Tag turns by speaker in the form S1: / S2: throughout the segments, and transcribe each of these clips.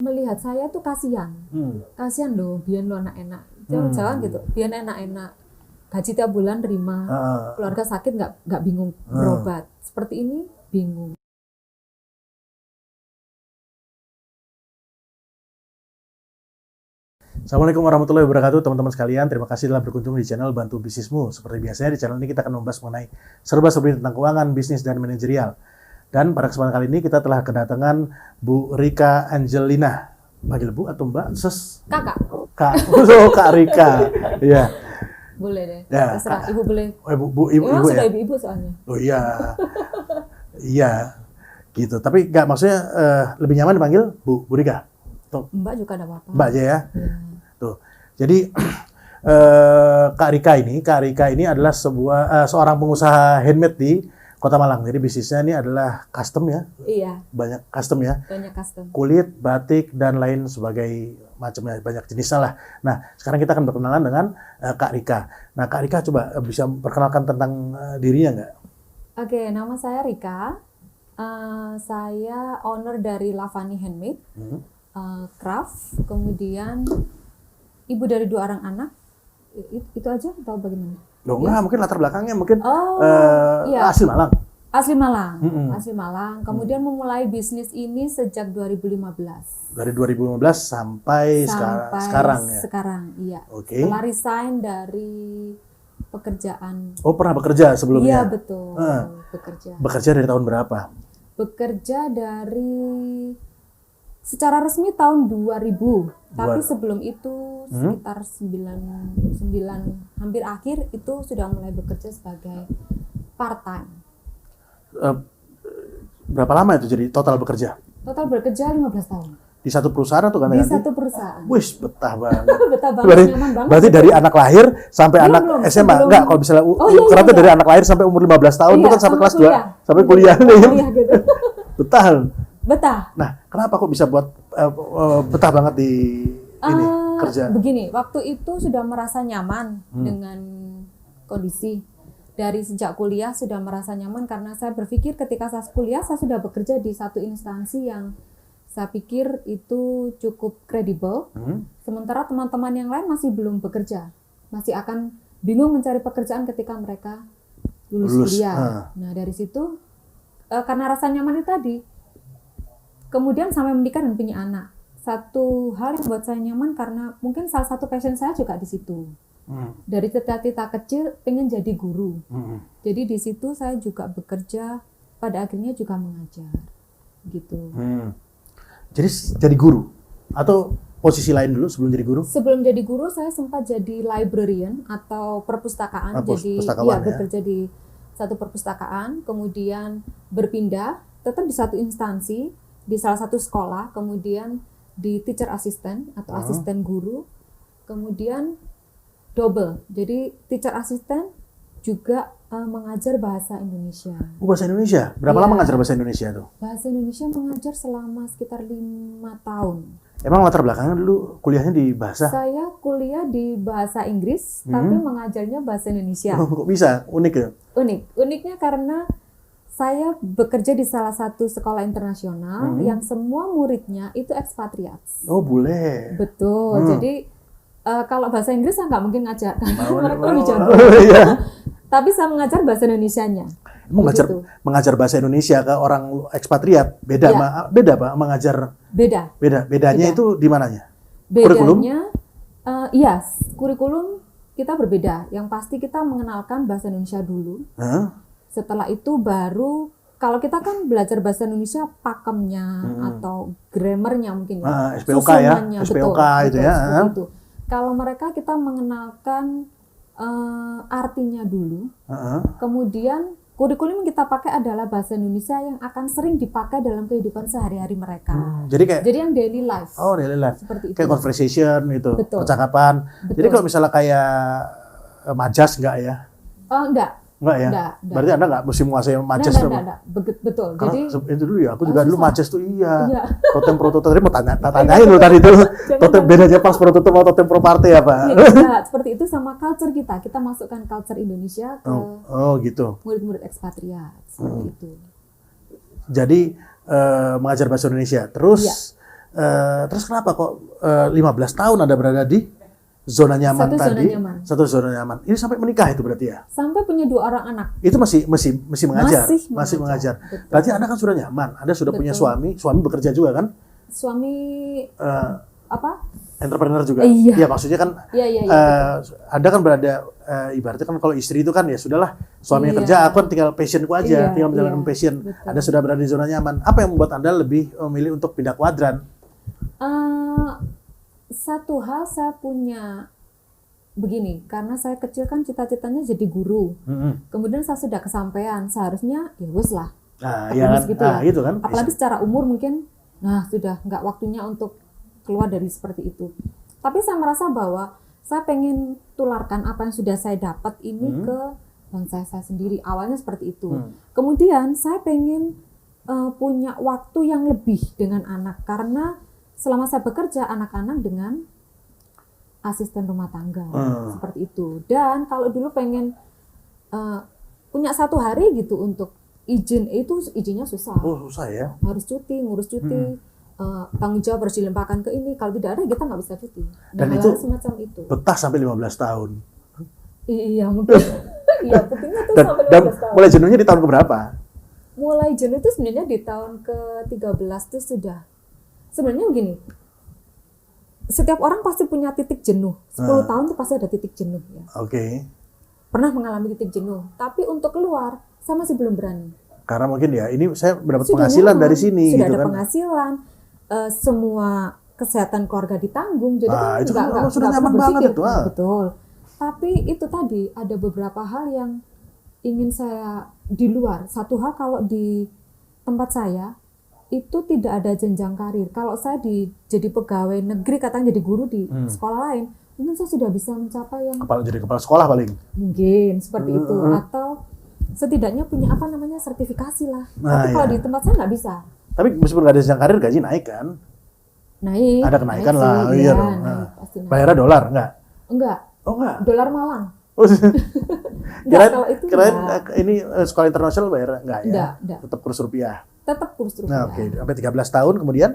S1: melihat saya tuh kasihan. Kasihan loh, biar lo enak-enak. Jangan gitu, biar enak-enak. Gaji tiap bulan terima, keluarga sakit nggak bingung berobat. Seperti ini bingung.
S2: Assalamualaikum warahmatullahi wabarakatuh teman-teman sekalian. Terima kasih telah berkunjung di channel Bantu Bisnismu. Seperti biasanya di channel ini kita akan membahas mengenai serba-serbi tentang keuangan, bisnis, dan manajerial. Dan pada kesempatan kali ini kita telah kedatangan Bu Rika Angelina. Panggil Bu atau Mbak?
S1: Kakak.
S2: Kak Rika. Iya.
S1: Boleh deh.
S2: Ya,
S1: terserah. Ibu boleh.
S2: Ibu
S1: sudah
S2: ya?
S1: ibu-ibu soalnya.
S2: Oh iya. Iya. Gitu. Tapi nggak maksudnya lebih nyaman dipanggil Bu Rika? Tuh.
S1: Mbak juga ada apa-apa.
S2: Mbak aja ya. Tuh. Jadi Kak Rika ini adalah seorang pengusaha handmade di Kota Malang. Jadi bisnisnya ini adalah custom ya.
S1: Iya.
S2: Banyak custom ya.
S1: Banyak custom.
S2: Kulit, batik dan lain sebagai macamnya, banyak jenisnya lah. Nah, sekarang kita akan berkenalan dengan Kak Rika. Nah, Kak Rika coba bisa perkenalkan tentang dirinya nggak?
S1: Oke, nama saya Rika. Saya owner dari Lavani Handmade. Craft, kemudian ibu dari 2 orang anak. Itu aja atau bagaimana?
S2: Loh, enggak, mungkin latar belakangnya mungkin
S1: iya.
S2: asli Malang.
S1: Asli Malang. Asli Malang. Kemudian memulai bisnis ini sejak 2015.
S2: Dari 2015 sampai sekarang ya.
S1: Sekarang, iya.
S2: Oke.
S1: Setelah resign dari pekerjaan.
S2: Oh, pernah bekerja sebelumnya?
S1: Iya, betul. Bekerja.
S2: Bekerja dari tahun berapa?
S1: Bekerja dari secara resmi tahun 2000. Tapi sebelum itu sekitar 9 hampir akhir itu sudah mulai bekerja sebagai part time.
S2: Berapa lama itu jadi total bekerja?
S1: Total bekerja 15 tahun.
S2: Di satu perusahaan atau ganti-ganti?
S1: Di satu perusahaan.
S2: Wih, betah banget.
S1: Betah banget, nyaman banget.
S2: Berarti dari anak lahir sampai anak SMA? Enggak, kalau misalnya ternyata dari anak lahir sampai umur 15 tahun itu kan sampai kelas 2, sampai kuliah nih.
S1: Gitu.
S2: Betah. Nah, kenapa kok bisa buat betah banget di ini kerja?
S1: Begini, waktu itu sudah merasa nyaman dengan kondisi. Dari sejak kuliah sudah merasa nyaman karena saya berpikir ketika saya kuliah saya sudah bekerja di satu instansi yang saya pikir itu cukup kredibel. Sementara teman-teman yang lain masih belum bekerja. Masih akan bingung mencari pekerjaan ketika mereka lulus kuliah. Nah, dari situ karena rasa nyaman itu tadi, kemudian sampai menikah dan punya anak. Satu hal yang buat saya nyaman karena mungkin salah satu passion saya juga di situ. Dari cita-cita kecil pengen jadi guru. Jadi di situ saya juga bekerja, pada akhirnya juga mengajar. Gitu.
S2: Jadi jadi guru atau posisi lain dulu sebelum jadi guru? Sebelum
S1: jadi guru saya sempat jadi librarian atau perpustakaan. Bekerja di satu perpustakaan, kemudian berpindah tetap di satu instansi, di salah satu sekolah, kemudian di teacher assistant atau asisten guru, kemudian double. Jadi teacher assistant juga mengajar bahasa Indonesia.
S2: Bahasa Indonesia? Berapa lama mengajar bahasa Indonesia tuh?
S1: Bahasa Indonesia mengajar selama sekitar 5 tahun.
S2: Emang latar belakangnya dulu kuliahnya di bahasa?
S1: Saya kuliah di bahasa Inggris, tapi mengajarnya bahasa Indonesia.
S2: Kok bisa? Unik ya?
S1: Uniknya karena saya bekerja di salah satu sekolah internasional yang semua muridnya itu ekspatriat.
S2: Oh, boleh.
S1: Betul. Jadi kalau bahasa Inggris saya nggak mungkin ngajar karena mereka lebih jago. Tapi saya mengajar bahasa Indonesianya.
S2: Mengajar bahasa Indonesia ke orang ekspatriat beda, beda Pak mengajar. Bedanya itu di mananya?
S1: Bedanya, kurikulum kita berbeda. Yang pasti kita mengenalkan bahasa Indonesia dulu. Setelah itu baru, kalau kita kan belajar bahasa Indonesia pakemnya atau grammarnya mungkin ya.
S2: SPOK ya, SPOK itu ya.
S1: Itu. Kalau mereka kita mengenalkan artinya dulu, kemudian kurikulum yang kita pakai adalah bahasa Indonesia yang akan sering dipakai dalam kehidupan sehari-hari mereka. Jadi yang daily life.
S2: Oh, daily life.
S1: Seperti itu.
S2: Kayak conversation gitu, percakapan.
S1: Betul.
S2: Jadi kalau misalnya kayak majas enggak ya?
S1: Enggak.
S2: Enggak ya?
S1: Enggak.
S2: Berarti Anda enggak mesti menguasai majas tuh?
S1: Enggak. Betul.
S2: Karena
S1: jadi
S2: itu dulu ya, aku juga dulu majas tuh iya. Totem prototem, tadi mau tanyain loh tadi itu. Totem bedanya pas prototem atau totem pro parte ya, Pak?
S1: Iya, seperti itu sama culture kita. Kita masukkan culture Indonesia ke
S2: gitu.
S1: murid-murid ekspatriat. Seperti itu.
S2: Jadi mengajar bahasa Indonesia. Terus Terus kenapa kok 15 tahun Anda berada di zona nyaman tadi? Satu zona nyaman. Ini sampai menikah itu berarti ya?
S1: Sampai punya 2 orang anak.
S2: Itu masih mengajar?
S1: Masih
S2: mengajar.
S1: Betul.
S2: Berarti Anda kan sudah nyaman, Anda sudah punya suami bekerja juga kan?
S1: Suami apa?
S2: Entrepreneur juga.
S1: Iya.
S2: Ya maksudnya kan
S1: Iya.
S2: Anda kan berada ibaratnya kan kalau istri itu kan ya sudahlah suaminya kerja, aku kan tinggal passionku aja, tinggal menjalankan passion.
S1: Betul.
S2: Anda sudah berada di zona nyaman. Apa yang membuat Anda lebih memilih untuk pindah kuadran?
S1: Satu hal saya punya begini, karena saya kecil kan cita-citanya jadi guru. Kemudian saya sudah kesampaian, seharusnya ya wes lah.
S2: Nah, ya kan?
S1: Gitu
S2: ya. Gitu kan?
S1: Apalagi secara umur mungkin, sudah nggak waktunya untuk keluar dari seperti itu. Tapi saya merasa bahwa saya pengen tularkan apa yang sudah saya dapat ini ke bangsa saya sendiri. Awalnya seperti itu. Kemudian saya pengen punya waktu yang lebih dengan anak, karena selama saya bekerja anak-anak dengan asisten rumah tangga seperti itu. Dan kalau dulu pengen punya 1 hari gitu untuk izin, itu izinnya susah.
S2: Oh susah ya?
S1: Harus cuti, ngurus cuti. Tanggung jawab harus dilimpahkan ke ini. Kalau tidak ada kita nggak bisa cuti.
S2: Dan itu
S1: semacam itu.
S2: betah sampai 15 tahun.
S1: Iya mungkin. Iya pentingnya tuh sampai 15 tahun.
S2: Mulai jenuhnya di tahun keberapa?
S1: Mulai jenuh itu sebenarnya di tahun ke-13 tuh sudah. Sebenarnya begini. Setiap orang pasti punya titik jenuh. 10 tahun tuh pasti ada titik jenuh ya.
S2: Oke.
S1: Pernah mengalami titik jenuh. Tapi untuk keluar saya masih belum berani.
S2: Karena mungkin ya ini saya mendapat penghasilan dari sini
S1: sudah
S2: gitu
S1: ada
S2: kan.
S1: Penghasilan. Semua kesehatan keluarga ditanggung, jadi kan
S2: itu
S1: nggak
S2: sudah nyaman banget itu.
S1: Betul. Tapi itu tadi ada beberapa hal yang ingin saya di luar. Satu hal, kalau di tempat saya itu tidak ada jenjang karir. Kalau saya jadi pegawai negeri, katanya jadi guru di sekolah lain, mungkin saya sudah bisa mencapai yang
S2: jadi kepala sekolah paling.
S1: Mungkin seperti itu, atau setidaknya punya sertifikasi lah. Tapi kalau di tempat saya nggak bisa.
S2: Tapi meskipun nggak ada jenjang karir, gaji naik kan?
S1: Naik.
S2: Ada kenaikan
S1: naik
S2: lah,
S1: sih,
S2: iya dong. Bayarnya dolar nggak?
S1: Enggak.
S2: Oh enggak?
S1: Dolar Malang.
S2: Kirain ini sekolah internasional bayar enggak ya?
S1: Enggak.
S2: Tetap kurs rupiah.
S1: Tetap kurs rupiah.
S2: Nah, oke. Sampai 13 tahun kemudian?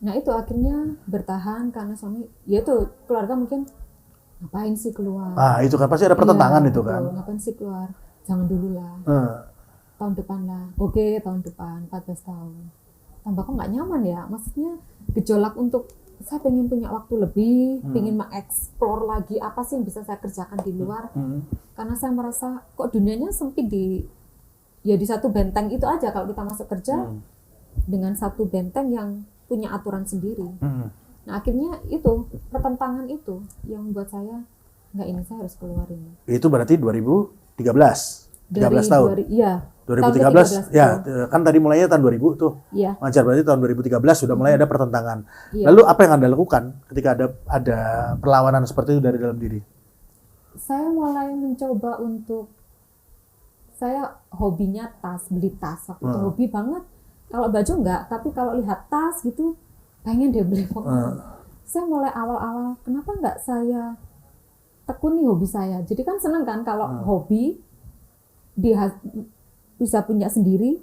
S1: Nah, itu akhirnya bertahan karena suami, ya itu keluarga mungkin ngapain sih keluar?
S2: Itu kan pasti ada pertentangan itu kan.
S1: Ngapain sih keluar? Jangan dulu lah. Tahun depan lah. Oke, tahun depan 14 tahun. Tambah kok nggak nyaman ya? Maksudnya gejolak untuk saya pengen punya waktu lebih, pengen mengeksplor lagi apa sih yang bisa saya kerjakan di luar. Karena saya merasa kok dunianya sempit di satu benteng itu aja. Kalau kita masuk kerja dengan satu benteng yang punya aturan sendiri. Nah akhirnya itu pertentangan itu yang membuat saya saya harus keluar ini.
S2: Itu berarti 2013. 13 tahun.
S1: Iya.
S2: 2013 ya, kan tadi mulainya tahun 2000 tuh.
S1: Iya.
S2: Ngajar berarti tahun 2013 sudah mulai ada pertentangan.
S1: Iya.
S2: Lalu apa yang Anda lakukan ketika ada perlawanan seperti itu dari dalam diri?
S1: Saya mulai mencoba untuk, saya hobinya tas, beli tas. Waktu itu hobi banget. Kalau baju enggak, tapi kalau lihat tas gitu pengen deh beli. Saya mulai awal-awal, kenapa enggak saya tekuni hobi saya. Jadi kan seneng kan kalau hobi dia bisa punya sendiri,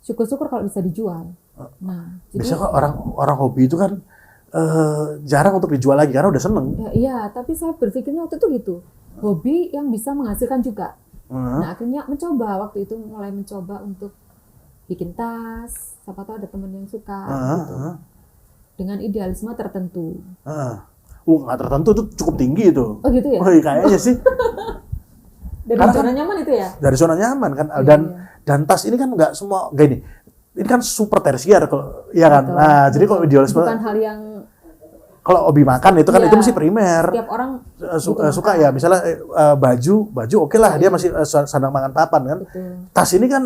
S1: syukur-syukur kalau bisa dijual. Nah,
S2: biasanya kok orang hobi itu kan jarang untuk dijual lagi karena udah seneng.
S1: Iya, tapi saya berpikirnya waktu itu gitu, hobi yang bisa menghasilkan juga. Nah, akhirnya mulai mencoba untuk bikin tas. Siapa tahu ada teman yang suka gitu. Dengan idealisme tertentu.
S2: Nggak tertentu itu cukup tinggi itu.
S1: Oh gitu ya?
S2: Oh kayaknya sih.
S1: Dari zona nyaman itu ya? Dari
S2: zona nyaman kan. Dan tas ini kan nggak semua gini. Ini kan super tersier kok, ya kan.
S1: Betul,
S2: nah, jadi kalau idealisme
S1: bukan hal yang,
S2: kalau hobi makan itu kan itu mesti primer.
S1: Setiap orang
S2: suka ya, misalnya baju oke lah, dia masih sandang pangan papan kan.
S1: Betul.
S2: Tas ini kan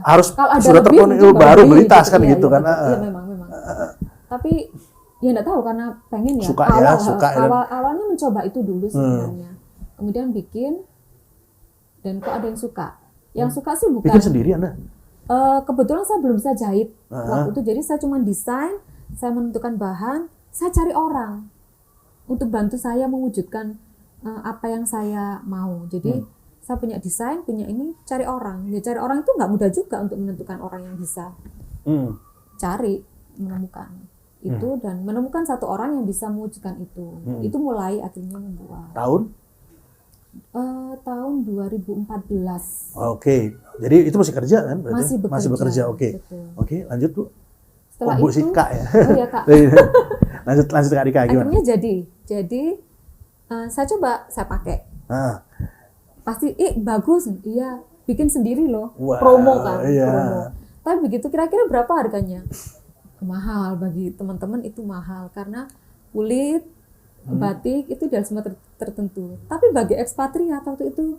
S2: harus
S1: kalau
S2: sudah terpenuhi baru beli tas kan gitu kan.
S1: Iya memang. Tapi ya nggak tahu karena pengen ya.
S2: Suka
S1: awalnya mencoba itu dulu sebenarnya. Kemudian bikin, dan kok ada yang suka. Yang suka sih bukan.
S2: Bikin sendiri Anda?
S1: Kebetulan saya belum bisa jahit waktu itu, jadi saya cuma desain, saya menentukan bahan, saya cari orang untuk bantu saya mewujudkan apa yang saya mau. Jadi saya punya desain, punya ini, cari orang. Ya cari orang itu nggak mudah juga untuk menentukan orang yang bisa cari. menemukan itu dan menemukan satu orang yang bisa mewujudkan itu. Itu mulai akhirnya membuat. Tahun 2014.
S2: Oke. Jadi itu masih kerja kan? Berarti?
S1: Masih bekerja.
S2: Oke.
S1: Betul.
S2: Oke, lanjut Bu.
S1: Setelah
S2: Bu
S1: itu,
S2: si Kak ya.
S1: Oh ya Kak.
S2: lanjut Kak Dika gimana?
S1: Akhirnya jadi saya coba saya pakai. Pasti bagus, iya bikin sendiri loh.
S2: Wah,
S1: promo kan,
S2: iya.
S1: promo. Tapi begitu kira-kira berapa harganya? Mahal bagi teman-teman itu mahal karena kulit batik itu dari semua tertentu. Tapi bagi ekspatriat waktu itu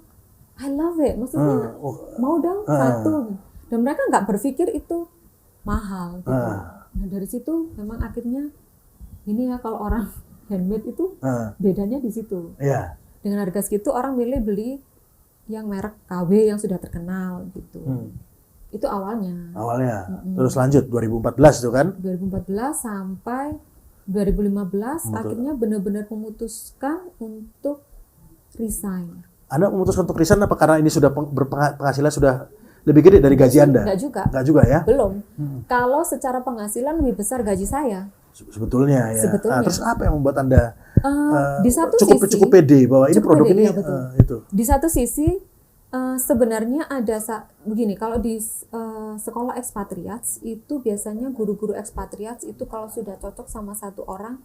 S1: I love it, maksudnya mau dong satu. Dan mereka nggak berpikir itu mahal gitu. Nah dari situ memang akhirnya ini ya kalau orang handmade itu bedanya di situ.
S2: Iya.
S1: Dengan harga segitu orang milih beli yang merek KW yang sudah terkenal gitu. Itu awalnya.
S2: Terus lanjut 2014 itu kan?
S1: 2014 sampai 2015 akhirnya benar-benar memutuskan untuk resign.
S2: Anda memutuskan untuk resign apa karena ini sudah penghasilan sudah lebih gede dari gaji Anda? Enggak juga ya?
S1: Belum. Kalau secara penghasilan lebih besar gaji saya.
S2: Sebetulnya ya.
S1: Sebetulnya.
S2: Terus apa yang membuat Anda
S1: di satu
S2: cukup pede bahwa ini produk
S1: pede,
S2: ini
S1: ya, betul.
S2: itu?
S1: Di satu sisi sebenarnya ada begini, kalau di sekolah ekspatriat itu biasanya guru-guru ekspatriat itu kalau sudah cocok sama satu orang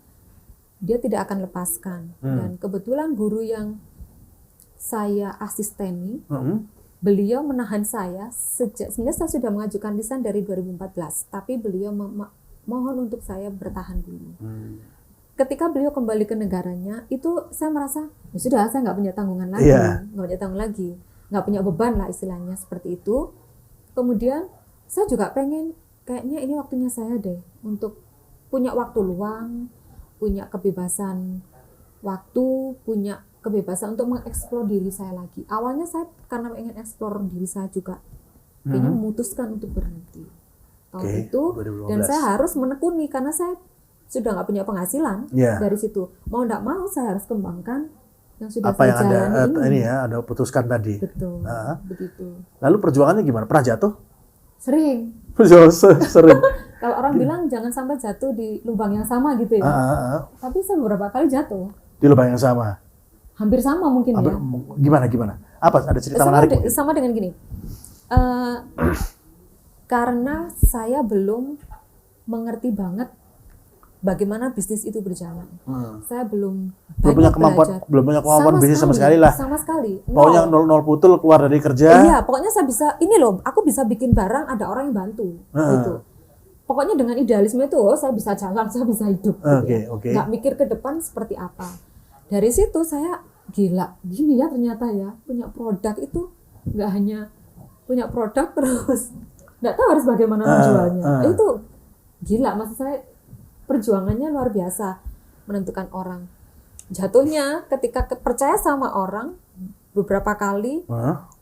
S1: dia tidak akan lepaskan. Dan kebetulan guru yang saya asisteni beliau menahan saya sebenarnya saya sudah mengajukan resign dari 2014 tapi beliau mohon untuk saya bertahan dulu. Ketika beliau kembali ke negaranya itu saya merasa ya sudah saya nggak punya tanggungan lagi, nggak punya beban lah istilahnya seperti itu. Kemudian saya juga pengen kayaknya ini waktunya saya deh untuk punya waktu luang, punya kebebasan waktu, punya kebebasan untuk mengeksplor diri saya lagi. Awalnya saya karena ingin eksplor diri saya juga kayaknya memutuskan untuk berhenti tahun itu 2015. Dan saya harus menekuni karena saya sudah nggak punya penghasilan dari situ. Mau nggak mau saya harus kembangkan yang sudah
S2: apa
S1: saya
S2: yang Anda
S1: ini
S2: ya Anda putuskan tadi.
S1: Betul. Begitu.
S2: Lalu perjuangannya gimana? Pernah jatuh?
S1: Sering.
S2: Sering.
S1: Kalau orang bilang jangan sampai jatuh di lubang yang sama gitu ya. Tapi saya beberapa kali jatuh.
S2: Di lubang yang sama.
S1: Hampir sama mungkin ya.
S2: Gimana? Apa ada cerita menarik?
S1: Sama dengan gini. Karena saya belum mengerti banget bagaimana bisnis itu berjalan. Saya belum
S2: punya kemampuan bisnis sama sekali lah.
S1: Sama sekali.
S2: Pokoknya nol putul keluar dari kerja.
S1: Iya, pokoknya saya bisa ini loh, aku bisa bikin barang ada orang yang bantu gitu. Pokoknya dengan idealisme itu saya bisa jalan, saya bisa hidup. Nggak mikir ke depan seperti apa. Dari situ saya gila, gini ya ternyata ya punya produk itu nggak hanya punya produk terus nggak tahu harus bagaimana menjualnya. Itu gila, maksud saya perjuangannya luar biasa menentukan orang. Jatuhnya ketika percaya sama orang beberapa kali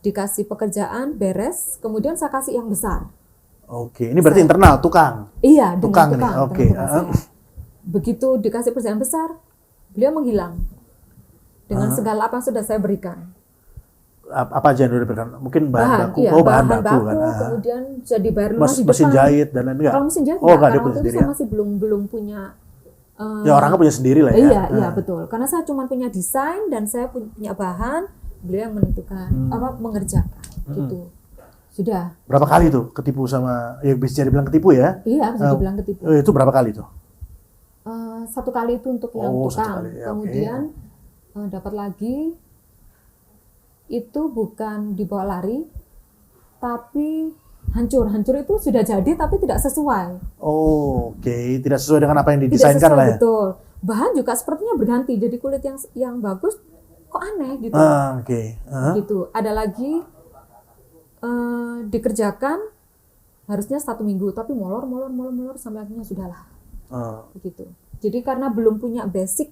S1: dikasih pekerjaan beres, kemudian saya kasih yang besar.
S2: Ini berarti internal tukang.
S1: Iya,
S2: tukang.
S1: Begitu dikasih pekerjaan besar, beliau menghilang dengan segala apa yang sudah saya berikan.
S2: Apa aja yang sudah diberikan? Mungkin bahan baku, bahan baku kan.
S1: Kemudian jadi bayar lunas di depan.
S2: Mesin jahit dan lain-lain.
S1: Kalau mesin jahit
S2: karena
S1: waktu itu saya masih belum punya.
S2: Ya orangnya punya sendiri lah ya.
S1: Iya betul. Karena saya cuma punya desain dan saya punya bahan, beliau yang menentukan mengerjakan gitu. Sudah.
S2: Berapa kali tuh ketipu sama ya bisa dibilang ketipu ya?
S1: Iya, bisa dibilang ketipu.
S2: Itu berapa kali tuh?
S1: Satu kali itu untuk yang tukang. Kemudian dapat lagi itu bukan dibawa lari, tapi hancur itu sudah jadi tapi tidak sesuai.
S2: Tidak sesuai dengan apa yang didesainkan lah ya.
S1: Betul. Bahan juga sepertinya berganti, jadi kulit yang bagus kok aneh gitu. Gitu. Ada lagi dikerjakan harusnya 1 minggu tapi molor sampai akhirnya sudahlah. Begitu. Jadi karena belum punya basic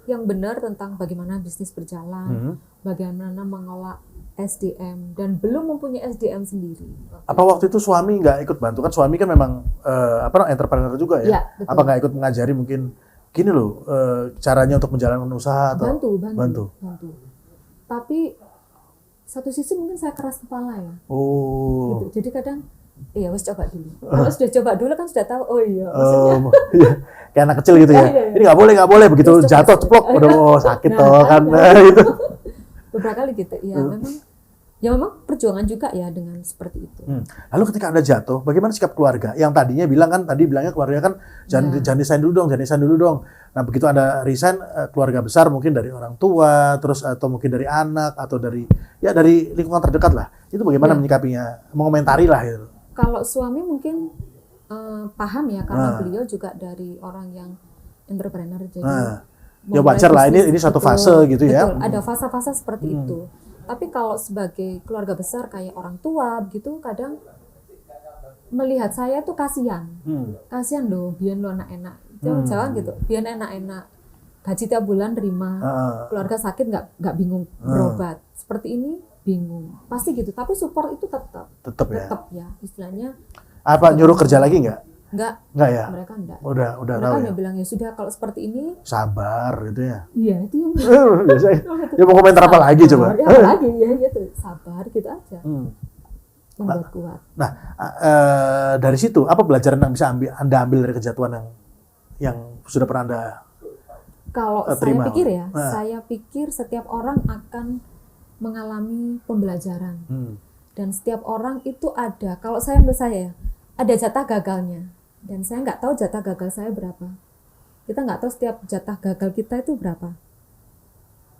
S1: yang benar tentang bagaimana bisnis berjalan, bagaimana mengolah SDM dan belum mempunyai SDM sendiri.
S2: Apa waktu itu suami nggak ikut bantu? Kan suami kan memang entrepreneur juga ya.
S1: Betul.
S2: Apa nggak ikut mengajari mungkin gini loh caranya untuk menjalankan usaha atau bantu.
S1: Tapi satu sisi mungkin saya keras kepala ya.
S2: Oh.
S1: Gitu. Jadi kadang Iya, wes coba dulu. Kalau sudah coba dulu kan sudah tahu. Oh iya, maksudnya.
S2: Iya. Kayak anak kecil gitu ya.
S1: Iya.
S2: Ini nggak boleh begitu
S1: Terus
S2: jatuh
S1: coba.
S2: ceplok udah sakit
S1: Nah,
S2: toh kan
S1: ada.
S2: itu.
S1: Beberapa kali gitu. Iya, memang perjuangan juga ya dengan seperti itu.
S2: Lalu ketika Anda jatuh, bagaimana sikap keluarga? Yang tadinya bilangnya keluarga kan jangan resign dulu dong. Nah, begitu Anda resign, keluarga besar mungkin dari orang tua, terus atau mungkin dari anak atau dari lingkungan terdekat lah. Itu bagaimana menyikapinya? Mengomentari lah gitu.
S1: Kalau suami mungkin paham ya karena beliau juga dari orang yang entrepreneur jadi
S2: ya wajar lah ini suatu fase gitu ya.
S1: Betul, ada fase-fase seperti itu. Tapi kalau sebagai keluarga besar kayak orang tua begitu kadang melihat saya tuh kasihan. Kasihan loh, biar lo enak-enak. Jangan gitu. Biar enak-enak. Gaji tiap bulan terima. Keluarga sakit nggak bingung berobat. Seperti ini bingung. Pasti gitu. Tapi support itu tetap ya. Istilahnya
S2: apa nyuruh kerja lagi nggak? Nggak ya?
S1: Mereka enggak.
S2: Udah
S1: mereka
S2: tahu
S1: udah
S2: ya.
S1: bilang ya sudah kalau seperti ini
S2: Sabar gitu ya.
S1: iya itu yang
S2: Biasanya. Ya mau komentar apa lagi coba?
S1: Ya apa lagi ya itu sabar gitu aja. Membuat kuat.
S2: Nah, dari situ apa pelajaran yang bisa Anda ambil dari kejatuhan yang sudah pernah Anda
S1: kalau
S2: terima?
S1: Saya pikir setiap orang akan mengalami pembelajaran. Dan setiap orang itu ada, kalau menurut saya ada jatah gagalnya. Dan saya nggak tahu jatah gagal saya berapa. Kita nggak tahu setiap jatah gagal kita itu berapa.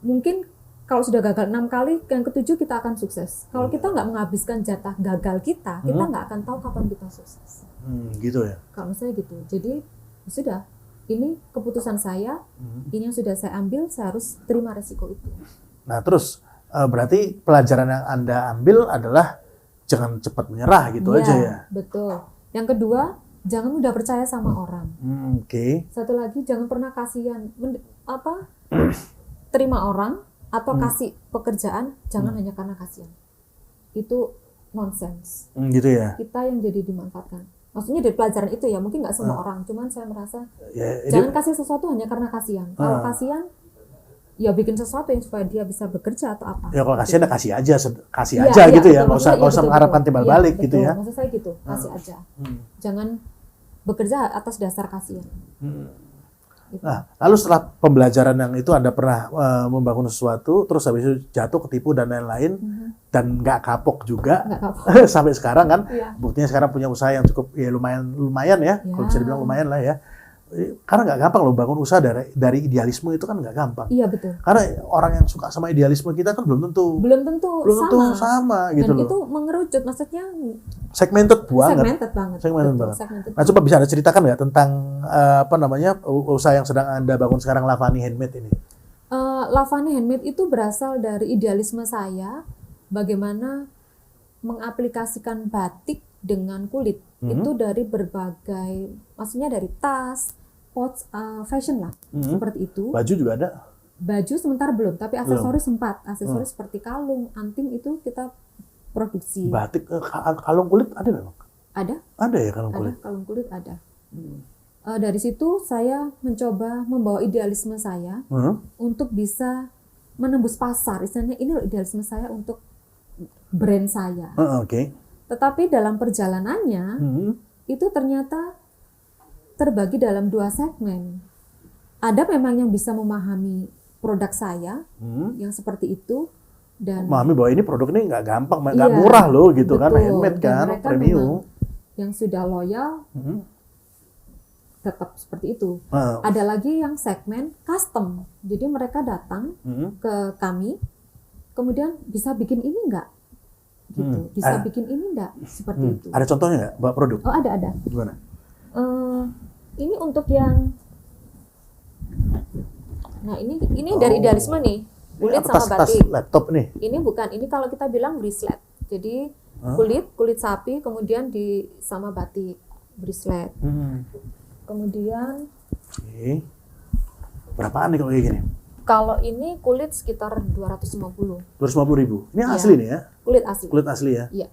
S1: Mungkin kalau sudah gagal 6 kali, yang ke-7 kita akan sukses. Kalau kita nggak menghabiskan jatah gagal kita nggak akan tahu kapan kita sukses.
S2: Gitu ya?
S1: Kalau saya gitu. Jadi sudah, ini keputusan saya, ini yang sudah saya ambil, saya harus terima resiko itu.
S2: Nah terus, berarti pelajaran yang Anda ambil adalah jangan cepat menyerah gitu aja ya?
S1: Betul. Yang kedua, jangan mudah percaya sama orang.
S2: Oke.
S1: Satu lagi, jangan pernah kasihan. Terima orang atau kasih pekerjaan, jangan hanya karena kasihan. Itu nonsense.
S2: Gitu ya?
S1: Kita yang jadi dimanfaatkan. Maksudnya dari pelajaran itu ya, mungkin nggak semua orang. Cuman saya merasa,
S2: Ya,
S1: jangan kasih sesuatu hanya karena kasihan. Kalau kasihan, ya bikin sesuatu yang supaya dia bisa bekerja atau apa.
S2: ya kalau kasihan ya kasih aja
S1: Iya,
S2: gitu ya,
S1: betul.
S2: nggak usah mengharapkan timbal balik
S1: Iya,
S2: gitu
S1: betul.
S2: ya.
S1: Maksud saya gitu, kasih aja. Jangan bekerja atas dasar kasihan. Gitu.
S2: Nah, lalu setelah pembelajaran yang itu Anda pernah membangun sesuatu, terus habis itu jatuh, ketipu dan lain-lain, dan nggak kapok juga
S1: Nggak kapok.
S2: sampai sekarang kan,
S1: Iya.
S2: buktinya sekarang punya usaha yang cukup ya lumayan ya, kalau bisa dibilang lumayan lah ya. Karena nggak gampang loh bangun usaha dari idealisme itu kan nggak gampang.
S1: Iya betul.
S2: Karena orang yang suka sama idealisme kita kan belum tentu sama gitu
S1: dan
S2: loh.
S1: itu mengerucut, maksudnya
S2: Segmented banget.
S1: Betul,
S2: Banget.
S1: segmented.
S2: Nah, coba bisa Anda ceritakan nggak tentang usaha yang sedang Anda bangun sekarang, Lavani Handmade ini?
S1: Lavani Handmade itu berasal dari idealisme saya, bagaimana mengaplikasikan batik dengan kulit. Itu dari berbagai, maksudnya dari tas, pouch, fashion lah, seperti itu.
S2: Baju juga ada?
S1: Baju sementara belum, tapi aksesoris sempat. Aksesoris seperti kalung, anting itu kita produksi.
S2: Batik, kalung kulit ada memang?
S1: Ada.
S2: Ada ya kalung kulit?
S1: Ada, kalung kulit ada. Dari situ saya mencoba membawa idealisme saya untuk bisa menembus pasar. Istilahnya ini loh idealisme saya untuk brand saya.
S2: Oke.
S1: Tetapi dalam perjalanannya itu ternyata terbagi dalam 2 segmen. Ada memang yang bisa memahami produk saya yang seperti itu, dan
S2: Memahami bahwa ini produk ini nggak gampang, nggak murah loh gitu.
S1: betul.
S2: Kan, handmade
S1: Dan
S2: kan,
S1: mereka
S2: premium.
S1: yang sudah loyal tetap seperti itu. Ada lagi yang segmen custom. Jadi mereka datang ke kami, kemudian bisa bikin ini enggak? Gitu. Bisa bikin ini enggak? Seperti itu.
S2: Ada contohnya nggak, Mbak, produk?
S1: Oh, ada.
S2: Gimana?
S1: Ini untuk yang, nah ini dari idealisme nih, kulit sama
S2: tas
S1: batik.
S2: laptop nih.
S1: Ini bukan, ini kalau kita bilang bracelet. Jadi kulit sapi kemudian sama batik, bracelet. Kemudian
S2: Oke. Berapaan nih kalau kayak gini?
S1: kalau ini kulit sekitar 250.
S2: 250.000. Ini
S1: Iya.
S2: asli nih ya?
S1: Kulit asli.
S2: Kulit asli ya?
S1: Iya.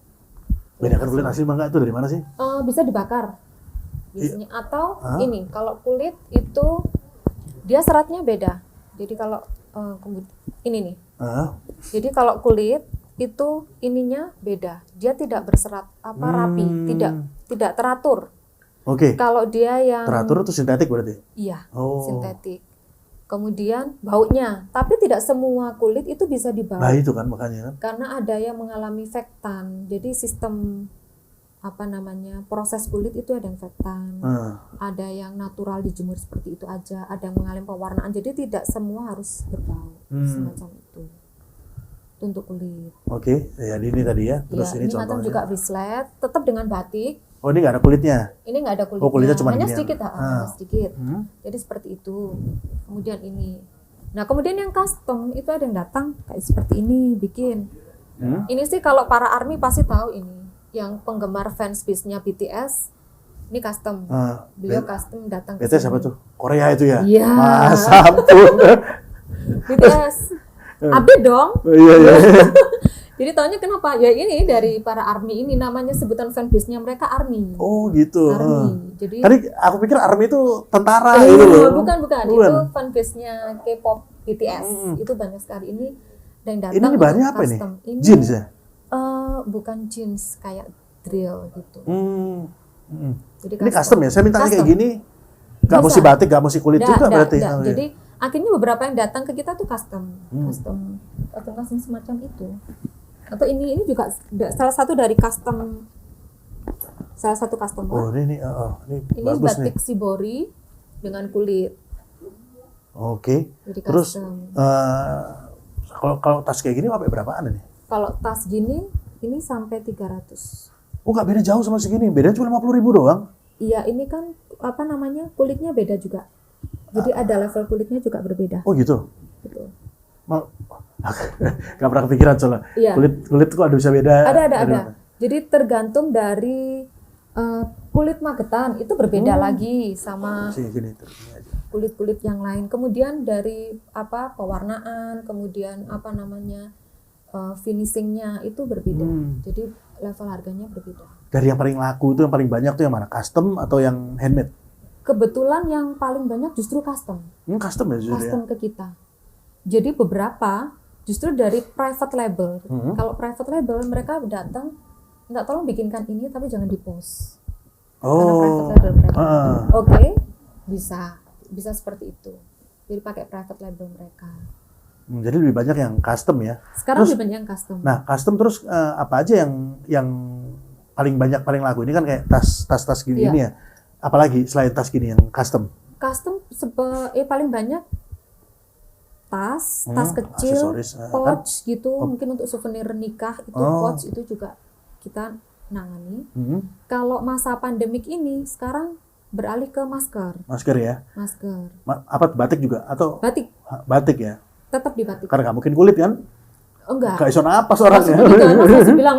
S2: Bedakan kulit asli sama enggak itu dari mana sih?
S1: Bisa dibakar biasanya. Atau ini, kalau kulit itu dia seratnya beda. Jadi kalau ini nih. Jadi kalau kulit itu ininya beda. Dia tidak berserat rapi, tidak teratur.
S2: Oke.
S1: Kalau dia yang
S2: Teratur itu sintetik berarti?
S1: iya,
S2: Oh.
S1: sintetik. Kemudian baunya, tapi tidak semua kulit itu bisa dibau.
S2: Nah itu kan makanya kan.
S1: Karena ada yang mengalami vektan. Jadi sistem proses kulit itu ada yang vektan, ada yang natural dijemur seperti itu aja, ada yang mengalami pewarnaan. Jadi tidak semua harus berbau semacam itu. Itu untuk kulit.
S2: Oke, ya ini tadi ya. Terus
S1: Ya,
S2: ini
S1: ini macam
S2: contohnya.
S1: juga wristlet, tetap dengan batik.
S2: Oh ini nggak ada kulitnya?
S1: Ini nggak ada kulitnya.
S2: Oh, kulitnya cuma
S1: hanya
S2: gini ya?
S1: sedikit, hanya sedikit. Jadi seperti itu. Kemudian ini. Nah kemudian yang custom itu ada yang datang kayak seperti ini bikin. Ini sih kalau para ARMY pasti tahu ini. Yang penggemar fanspace-nya BTS, ini custom. Beliau custom datang ke
S2: BTS
S1: sini.
S2: siapa tuh? Korea itu ya?
S1: Iya.
S2: Mas ampun.
S1: BTS. Update dong.
S2: Iya.
S1: Jadi taunya kenapa? Ya ini dari para ARMY ini namanya sebutan fanbase-nya mereka ARMY.
S2: Oh gitu.
S1: ARMY. Jadi
S2: Tadi aku pikir ARMY itu tentara gitu loh.
S1: bukan. Itu fanbase-nya K-pop BTS. Itu banyak sekali ini dan datang
S2: Ini bahannya apa
S1: custom.
S2: ini? Jeans ya?
S1: Bukan jeans kayak drill gitu. Jadi
S2: Ini custom ya? Saya mintanya kayak gini, nggak
S1: Bisa.
S2: mesti batik, nggak mesti kulit juga berarti.
S1: Nggak.
S2: Oh, iya.
S1: Jadi akhirnya beberapa yang datang ke kita tuh custom semacam itu. Atau ini juga salah satu customer.
S2: Oh ini
S1: Ini
S2: bagus nih.
S1: batik shibori dengan kulit.
S2: Oke.
S1: Jadi
S2: Terus
S1: custom.
S2: kalau tas kayak gini sampai berapaan ini?
S1: Kalau tas gini ini sampai 300.
S2: Oh nggak beda jauh sama segini, beda cuma 50.000 doang.
S1: Iya, ini kan kulitnya beda juga. Jadi ada level kulitnya juga berbeda.
S2: Oh gitu.
S1: Gitu.
S2: Gak pernah kepikiran soalnya.
S1: Iya.
S2: Kulit kok ada bisa beda.
S1: Ada. Jadi tergantung dari kulit Magetan itu berbeda lagi sama
S2: Sih gini tuh. Ini aja.
S1: kulit-kulit yang lain. Kemudian dari pewarnaan, kemudian finishingnya itu berbeda. Jadi level harganya berbeda.
S2: Dari yang paling laku itu yang paling banyak tuh yang mana? Custom atau yang handmade?
S1: Kebetulan yang paling banyak justru custom.
S2: Custom ya justru ya.
S1: Custom ke kita. Jadi beberapa justru dari private label. Kalau private label mereka datang, nggak tolong bikinkan ini tapi jangan di post. Karena private label mereka. Oke, bisa seperti itu. Jadi pakai private label mereka.
S2: Jadi lebih banyak yang custom ya.
S1: Sekarang
S2: Terus,
S1: lebih banyak yang custom.
S2: Nah, custom terus apa aja yang paling banyak paling laku? Ini kan kayak tas gini ini ya. Apalagi selain tas gini yang custom?
S1: Custom paling banyak tas kecil,
S2: aksesoris,
S1: pouch gitu, mungkin untuk souvenir nikah itu pouch itu juga kita nangani. Kalau masa pandemik ini sekarang beralih ke masker.
S2: Masker ya.
S1: Masker.
S2: Apa batik juga atau
S1: Batik
S2: batik ya?
S1: tetap di batik.
S2: Karena nggak mungkin kulit kan?
S1: Enggak.
S2: Gak iso napas orangnya.
S1: Gitu kan masih bilang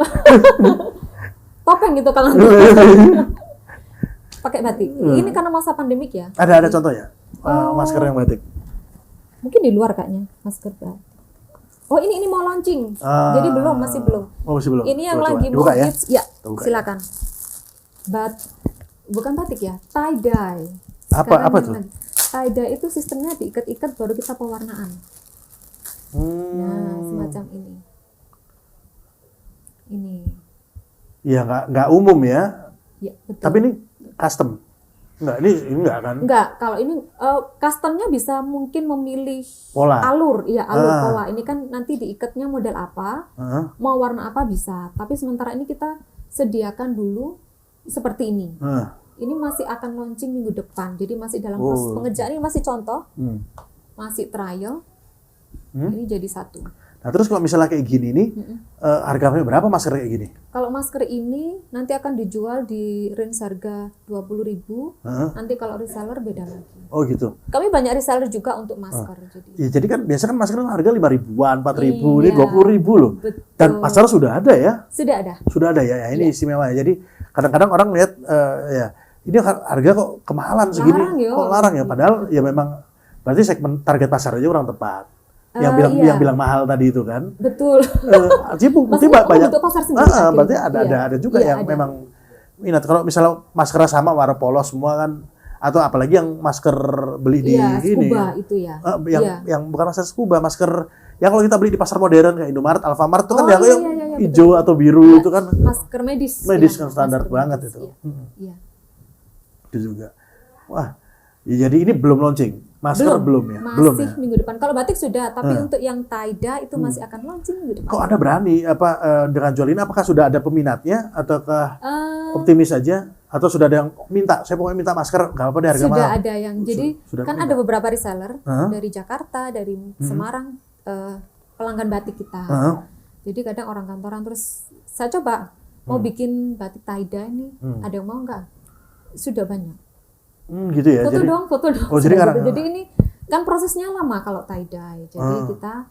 S1: topeng gitu kalau pakai batik. Ini karena masa pandemik ya.
S2: Ada contohnya masker yang batik.
S1: Mungkin di luar kayaknya masker batik. Oh ini mau launching. Jadi masih belum.
S2: Oh masih belum.
S1: Ini yang
S2: Coba,
S1: lagi mau
S2: dibuka ya?
S1: hits. Ya,
S2: Buka.
S1: silakan. Bukan batik ya, tie dye.
S2: Apa tuh?
S1: Tie dye itu sistemnya diikat-ikat baru kita pewarnaan. Nah, semacam ini. Ini.
S2: Iya nggak umum ya.
S1: Ya, betul.
S2: Tapi ini custom. Ini enggak kan?
S1: Enggak, kalau ini customnya bisa mungkin memilih
S2: Pola.
S1: alur pola. Ini kan nanti diikatnya model apa, mau warna apa bisa. Tapi sementara ini kita sediakan dulu seperti ini. Ini masih akan launching minggu depan, jadi masih dalam proses pengerjaan. Ini masih contoh, masih trial. Ini jadi satu.
S2: Nah terus kalau misalnya kayak gini nih, harganya berapa masker kayak gini?
S1: Kalau masker ini nanti akan dijual di range harga 20.000. Nanti kalau reseller beda lagi.
S2: Oh gitu.
S1: Kami banyak reseller juga untuk masker.
S2: Jadi kan biasanya kan masker harga 5.000-an, 4.000, ini
S1: Iya,
S2: 20.000 loh.
S1: betul.
S2: Dan pasar sudah ada ya?
S1: Sudah ada.
S2: Sudah ada ya. Ini istimewa ya. Jadi kadang-kadang orang lihat ya ini harga kok kemahalan segini, kok larang ya. Padahal ya memang berarti segmen target pasar aja kurang tepat. Yang bilang mahal tadi itu kan.
S1: Betul.
S2: Berarti banyak
S1: untuk pasar sendiri.
S2: berarti ada juga yang ada. Memang minat. Kalau misalnya masker sama warna polos semua kan, atau apalagi yang masker beli di
S1: scuba
S2: ini.
S1: itu ya.
S2: Yang bukan masker scuba, masker yang kalau kita beli di pasar modern kayak Indomaret, Alfamart itu kan
S1: Oh,
S2: yang
S1: iya,
S2: yang
S1: iya, iya,
S2: hijau atau biru itu kan
S1: masker medis.
S2: medis
S1: ya,
S2: kan standar
S1: masker
S2: banget
S1: medis,
S2: itu.
S1: Iya. Iya.
S2: Itu juga. Wah, ya jadi ini belum launching. Masker belum ya?
S1: Masih
S2: Belum ya?
S1: minggu depan. Kalau batik sudah, tapi untuk yang taida itu masih akan launching minggu depan.
S2: Kok Anda berani dengan jual ini? Apakah sudah ada peminatnya ataukah optimis saja atau sudah ada yang minta? Saya pokoknya minta masker, nggak apa-apa deh harga mahal.
S1: Sudah ada yang, jadi
S2: Sudah
S1: kan
S2: minta.
S1: ada beberapa reseller dari Jakarta, dari Semarang, pelanggan batik kita. Jadi kadang orang kantoran terus saya coba mau bikin batik taida ini, ada yang mau nggak? Sudah banyak.
S2: Gitu ya.
S1: Foto dong.
S2: Oh, jadi karena
S1: Jadi ini kan prosesnya lama kalau tie-dye. Jadi kita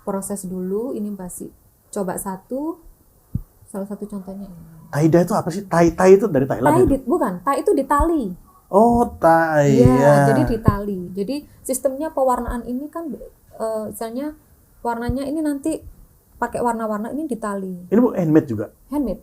S1: proses dulu, ini masih coba salah satu contohnya ini.
S2: Tie-dye itu apa sih? Tie itu dari Thailand.
S1: Bukan, tie itu ditali.
S2: Oh, tie.
S1: Iya, jadi ditali. Jadi sistemnya pewarnaan ini kan misalnya warnanya ini nanti pakai warna-warna ini ditali.
S2: Ini bu handmade juga.
S1: Handmade.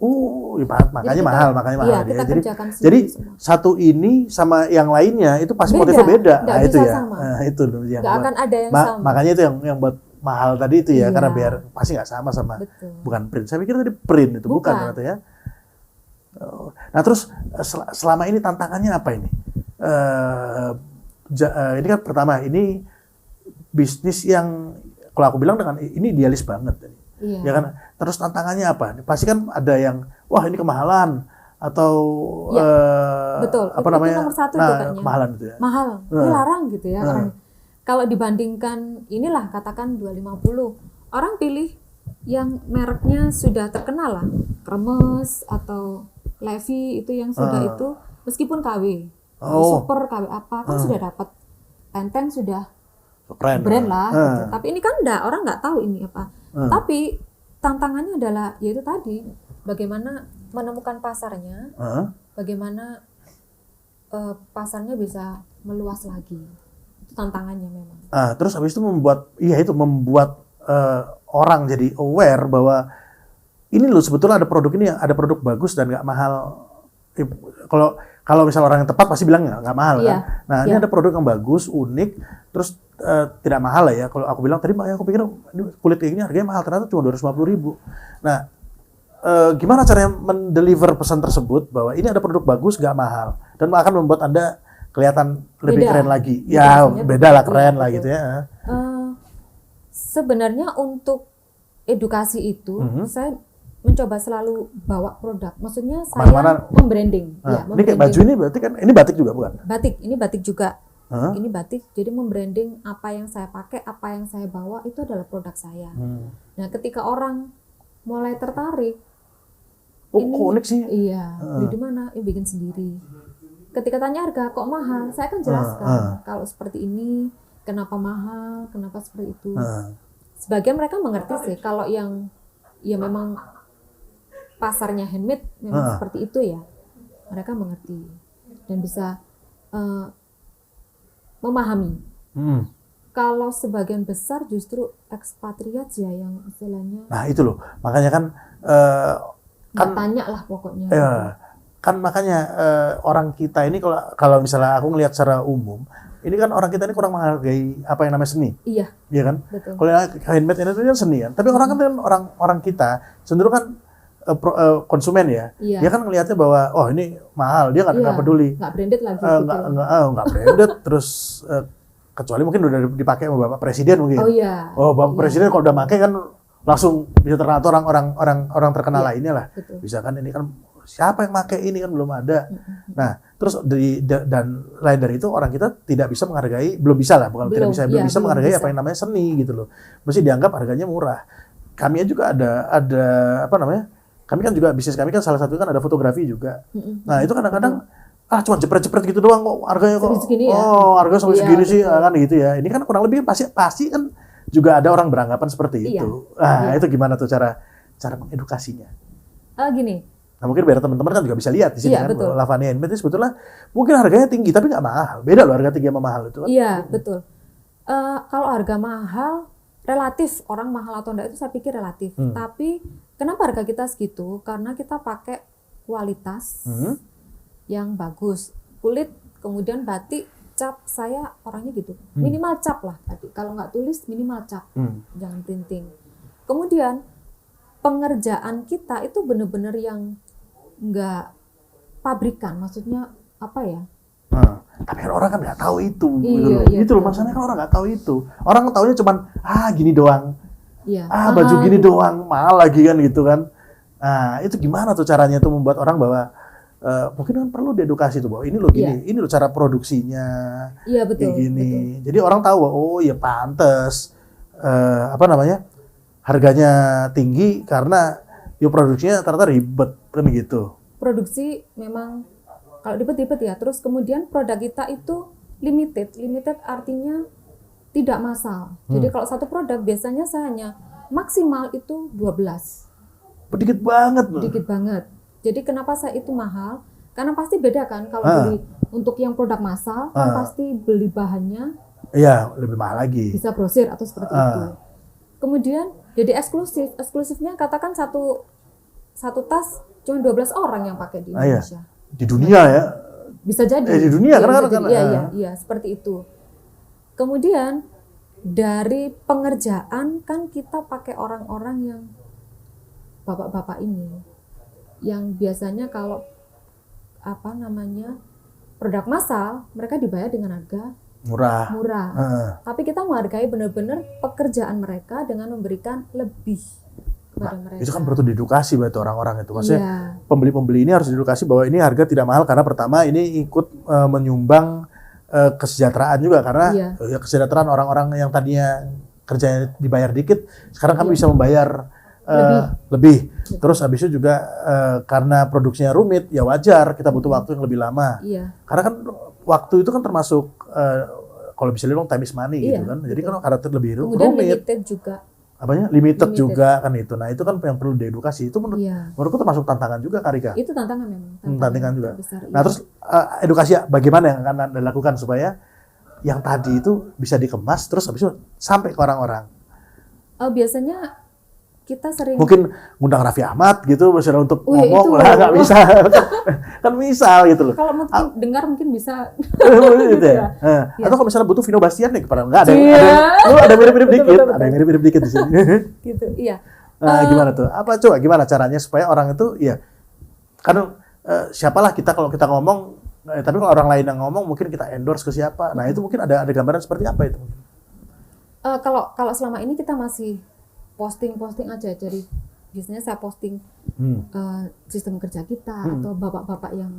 S2: Makanya mahal
S1: Iya,
S2: ya.
S1: kita
S2: Jadi,
S1: kerjakan
S2: jadi
S1: semua.
S2: satu ini sama yang lainnya itu pasti
S1: Beda,
S2: motifnya beda.
S1: nggak
S2: Nah, itu
S1: bisa
S2: ya.
S1: sama.
S2: Nah, itu loh yang
S1: Nggak akan ada yang sama.
S2: Makanya itu yang buat mahal tadi itu ya,
S1: Iya.
S2: karena biar pasti nggak sama.
S1: Betul.
S2: Bukan print. Saya pikir tadi print itu bukan ternyata ya. Nah, terus selama ini tantangannya apa ini? Ini kan pertama ini bisnis yang kalau aku bilang dengan ini idealis banget.
S1: Iya.
S2: Ya kan? Terus tantangannya apa? Pasti kan ada yang wah ini kemahalan atau
S1: betul.
S2: apa
S1: Itu
S2: namanya?
S1: nomor satu itu kayaknya.
S2: Kemahalan itu ya.
S1: Mahal. Ini larang gitu ya. Orang, kalau dibandingkan inilah katakan 250, orang pilih yang mereknya sudah terkenal lah, Kremes atau Levi itu yang sudah itu meskipun KW, super KW apa kan sudah dapat Pantene sudah brand lah. Gitu. Tapi ini kan orang nggak tahu ini apa. Tapi tantangannya adalah yaitu tadi bagaimana menemukan pasarnya, bagaimana pasarnya bisa meluas lagi. Itu tantangannya memang.
S2: Terus habis itu membuat orang jadi aware bahwa ini loh sebetulnya ada produk ini, ada produk bagus dan nggak mahal. Kalau misal orang yang tepat pasti bilang nggak mahal kan. Nah ini ada produk yang bagus, unik, terus tidak mahal lah ya. Kalau aku bilang tadi aku pikir ini kulit kayak gini harganya mahal, ternyata cuma 250.000. Nah gimana caranya mendeliver pesan tersebut bahwa ini ada produk bagus nggak mahal dan akan membuat Anda kelihatan lebih keren lagi. Ya beda lah, keren lah gitu ya.
S1: Sebenarnya untuk edukasi itu saya mencoba selalu bawa produk. Maksudnya saya membranding.
S2: Ini kayak baju ini berarti kan ini batik juga bukan?
S1: Batik, ini batik juga. Ini batik. Jadi membranding apa yang saya pakai, apa yang saya bawa itu adalah produk saya. Nah, ketika orang mulai tertarik,
S2: ini unik sih.
S1: Iya, beli di mana? Ini bikin sendiri. Ketika tanya harga kok mahal, saya kan jelaskan kalau seperti ini, kenapa mahal, kenapa seperti itu. Sebagian mereka mengerti sih. Kalau yang ya memang pasarnya handmade memang seperti itu ya, mereka mengerti dan bisa memahami. Kalau sebagian besar justru ekspatriat ya yang istilahnya.
S2: Nah itu loh, makanya kan
S1: tanya lah pokoknya.
S2: Kan makanya orang kita ini kalau misalnya aku ngelihat secara umum, ini kan orang kita ini kurang menghargai apa yang namanya seni.
S1: Iya.
S2: Iya kan?
S1: Betul.
S2: Kalau handmade ini kan seni kan. Tapi orang kan orang kita cenderung kan konsumen ya.
S1: Iya.
S2: Dia kan ngelihatnya bahwa oh ini mahal, dia nggak peduli.
S1: Nggak branded lagi.
S2: Nggak branded terus kecuali mungkin udah dipakai sama Bapak Presiden mungkin.
S1: Oh iya.
S2: Oh Bapak Presiden kalau udah pakai kan langsung bisa terkenal orang terkenal lainnya lah.
S1: Betul.
S2: Bisa kan ini kan siapa yang pakai ini kan belum ada. Nah terus dan lain dari itu orang kita tidak bisa menghargai, belum bisa belum bisa menghargai apa yang namanya seni gitu loh. Mesti dianggap harganya murah. Kami juga ada apa namanya? Kami kan juga bisnis kami kan salah satu kan ada fotografi juga. Nah itu kadang-kadang cuma jepret-jepret gitu doang kok harganya kok.
S1: Segini ya?
S2: Harga sampai segini sih kan gitu ya. Ini kan kurang lebih pasti kan juga ada orang beranggapan seperti itu. Itu gimana tuh cara mengedukasinya?
S1: Gini.
S2: Nah mungkin biar teman-teman kan juga bisa lihat di sini kan
S1: betul.
S2: Lavani Handmade itu sebetulnya mungkin harganya tinggi tapi nggak mahal. Beda loh harga tinggi sama mahal itu kan.
S1: Iya betul. Kalau harga mahal relatif, orang mahal atau enggak itu saya pikir relatif. Tapi kenapa harga kita segitu? Karena kita pakai kualitas yang bagus. Kulit, kemudian batik cap, saya orangnya gitu. Minimal cap lah tadi. Kalau nggak tulis minimal cap, jangan printing. Kemudian pengerjaan kita itu benar-benar yang nggak pabrikan, maksudnya apa ya?
S2: Tapi kan orang kan nggak tahu itu,
S1: Iya,
S2: gitu loh.
S1: iya,
S2: Itu loh masalahnya kan orang nggak tahu itu. Orang taunya cuman gini doang,
S1: Iya.
S2: baju gini doang, mahal lagi kan gitu kan. Nah itu gimana tuh caranya tuh membuat orang bahwa mungkin kan perlu diedukasi tuh bahwa ini loh gini, ini loh cara produksinya,
S1: Iya betul.
S2: kayak gini.
S1: Betul.
S2: Jadi orang tahu bahwa oh ya pantes apa namanya harganya tinggi karena ya produksinya ternyata ribet kan gitu.
S1: Produksi memang kalau ribet-ribet ya. Terus kemudian produk kita itu limited. Limited artinya tidak massal. Jadi kalau satu produk biasanya saya hanya maksimal itu 12.
S2: Dikit banget loh.
S1: Dikit banget. Jadi kenapa saya itu mahal? Karena pasti beda kan kalau beli untuk yang produk massal kan pasti beli bahannya
S2: Iya, lebih mahal lagi.
S1: bisa brosir atau seperti itu. Kemudian jadi eksklusif. Eksklusifnya katakan satu tas cuma 12 orang yang pakai di Indonesia.
S2: Di dunia ya.
S1: Bisa jadi.
S2: Di dunia
S1: Iya,
S2: karena
S1: iya, seperti itu. Kemudian dari pengerjaan kan kita pakai orang-orang yang bapak-bapak ini yang biasanya kalau apa namanya produk massal mereka dibayar dengan harga murah. Tapi kita menghargai benar-benar pekerjaan mereka dengan memberikan lebih kepada mereka.
S2: Itu kan perlu diedukasi buat orang-orang itu. Maksudnya pembeli-pembeli ini harus diedukasi bahwa ini harga tidak mahal karena pertama ini ikut menyumbang kesejahteraan juga karena ya kesejahteraan orang-orang yang tadinya kerjanya dibayar dikit sekarang kami bisa membayar lebih. Terus habis itu juga karena produksinya rumit ya wajar kita butuh waktu yang lebih lama. Karena kan waktu itu kan termasuk kalau bisa dibilang time is money gitu kan. Jadi kan karena lebih rumit.
S1: Kemudian limited juga.
S2: Apanya? Limited juga kan itu. Nah itu kan yang perlu diedukasi. Itu menurutku termasuk tantangan juga Karika.
S1: Itu tantangan memang.
S2: Tantangan juga.
S1: Besar,
S2: nah terus edukasi bagaimana yang akan dilakukan supaya yang tadi itu bisa dikemas terus habis itu sampai ke orang-orang.
S1: Biasanya kita sering
S2: mungkin ngundang Raffi Ahmad gitu misalnya untuk ngomong
S1: itu,
S2: lah nggak bisa kan misal gitu loh.
S1: Kalau mungkin dengar mungkin bisa
S2: gitu ya. Atau kalau misalnya butuh Vino Bastian nih kepada nggak ada mirip-mirip dikit, ada mirip-mirip dikit di sini.
S1: Gitu, iya.
S2: Gimana tuh? Coba gimana caranya supaya orang itu ya kan siapalah kita kalau kita ngomong tapi kalau orang lain yang ngomong mungkin kita endorse ke siapa. Nah itu mungkin ada gambaran seperti apa itu?
S1: Kalau selama ini kita masih posting aja, jadi biasanya saya posting sistem kerja kita atau bapak-bapak yang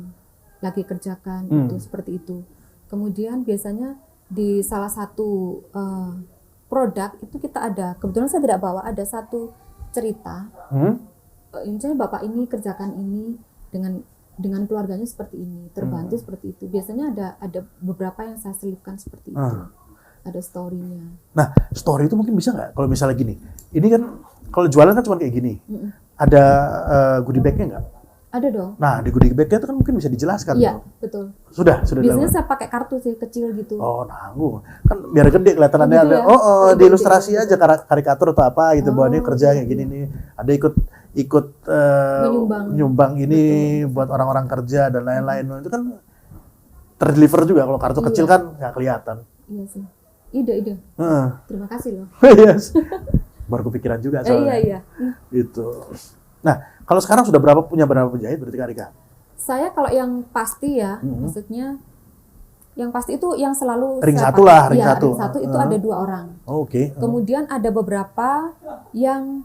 S1: lagi kerjakan itu seperti itu. Kemudian biasanya di salah satu produk itu kita ada, kebetulan saya tidak bawa, ada satu cerita. Misalnya bapak ini kerjakan ini dengan keluarganya seperti ini, terbantu seperti itu. Biasanya ada beberapa yang saya selipkan seperti itu. Ada story-nya.
S2: Nah, story itu mungkin bisa nggak? Kalau misalnya gini, ini kan kalau jualan kan cuma kayak gini. Ada goodie bag-nya nggak?
S1: Ada dong.
S2: Nah, di goodie bag-nya itu kan mungkin bisa dijelaskan.
S1: Iya, betul.
S2: Sudah
S1: Biasanya
S2: dilakukan.
S1: saya pakai kartu sih, kecil gitu.
S2: Oh, nanggung. Kan biar gede kelihatannya
S1: gitu
S2: ada.
S1: ya?
S2: Di ilustrasi aja karikatur atau apa gitu. Bahwa ini kerja kayak gini nih. Ada ikut menyumbang ini buat orang-orang kerja dan lain-lain. Itu kan terdeliver juga. Kalau kartu kecil kan nggak kelihatan.
S1: Iya sih. Ide. Terima kasih loh.
S2: Yes. Baru kepikiran juga soalnya.
S1: Iya.
S2: Itu. Nah, kalau sekarang sudah punya berapa penjahit berarti Kak Rika?
S1: Saya kalau yang pasti ya, maksudnya yang pasti itu yang selalu
S2: ring
S1: saya
S2: satu
S1: pakai.
S2: lah, ring
S1: Iya,
S2: satu.
S1: Ring satu itu ada 2 orang.
S2: Oke.
S1: Kemudian ada beberapa yang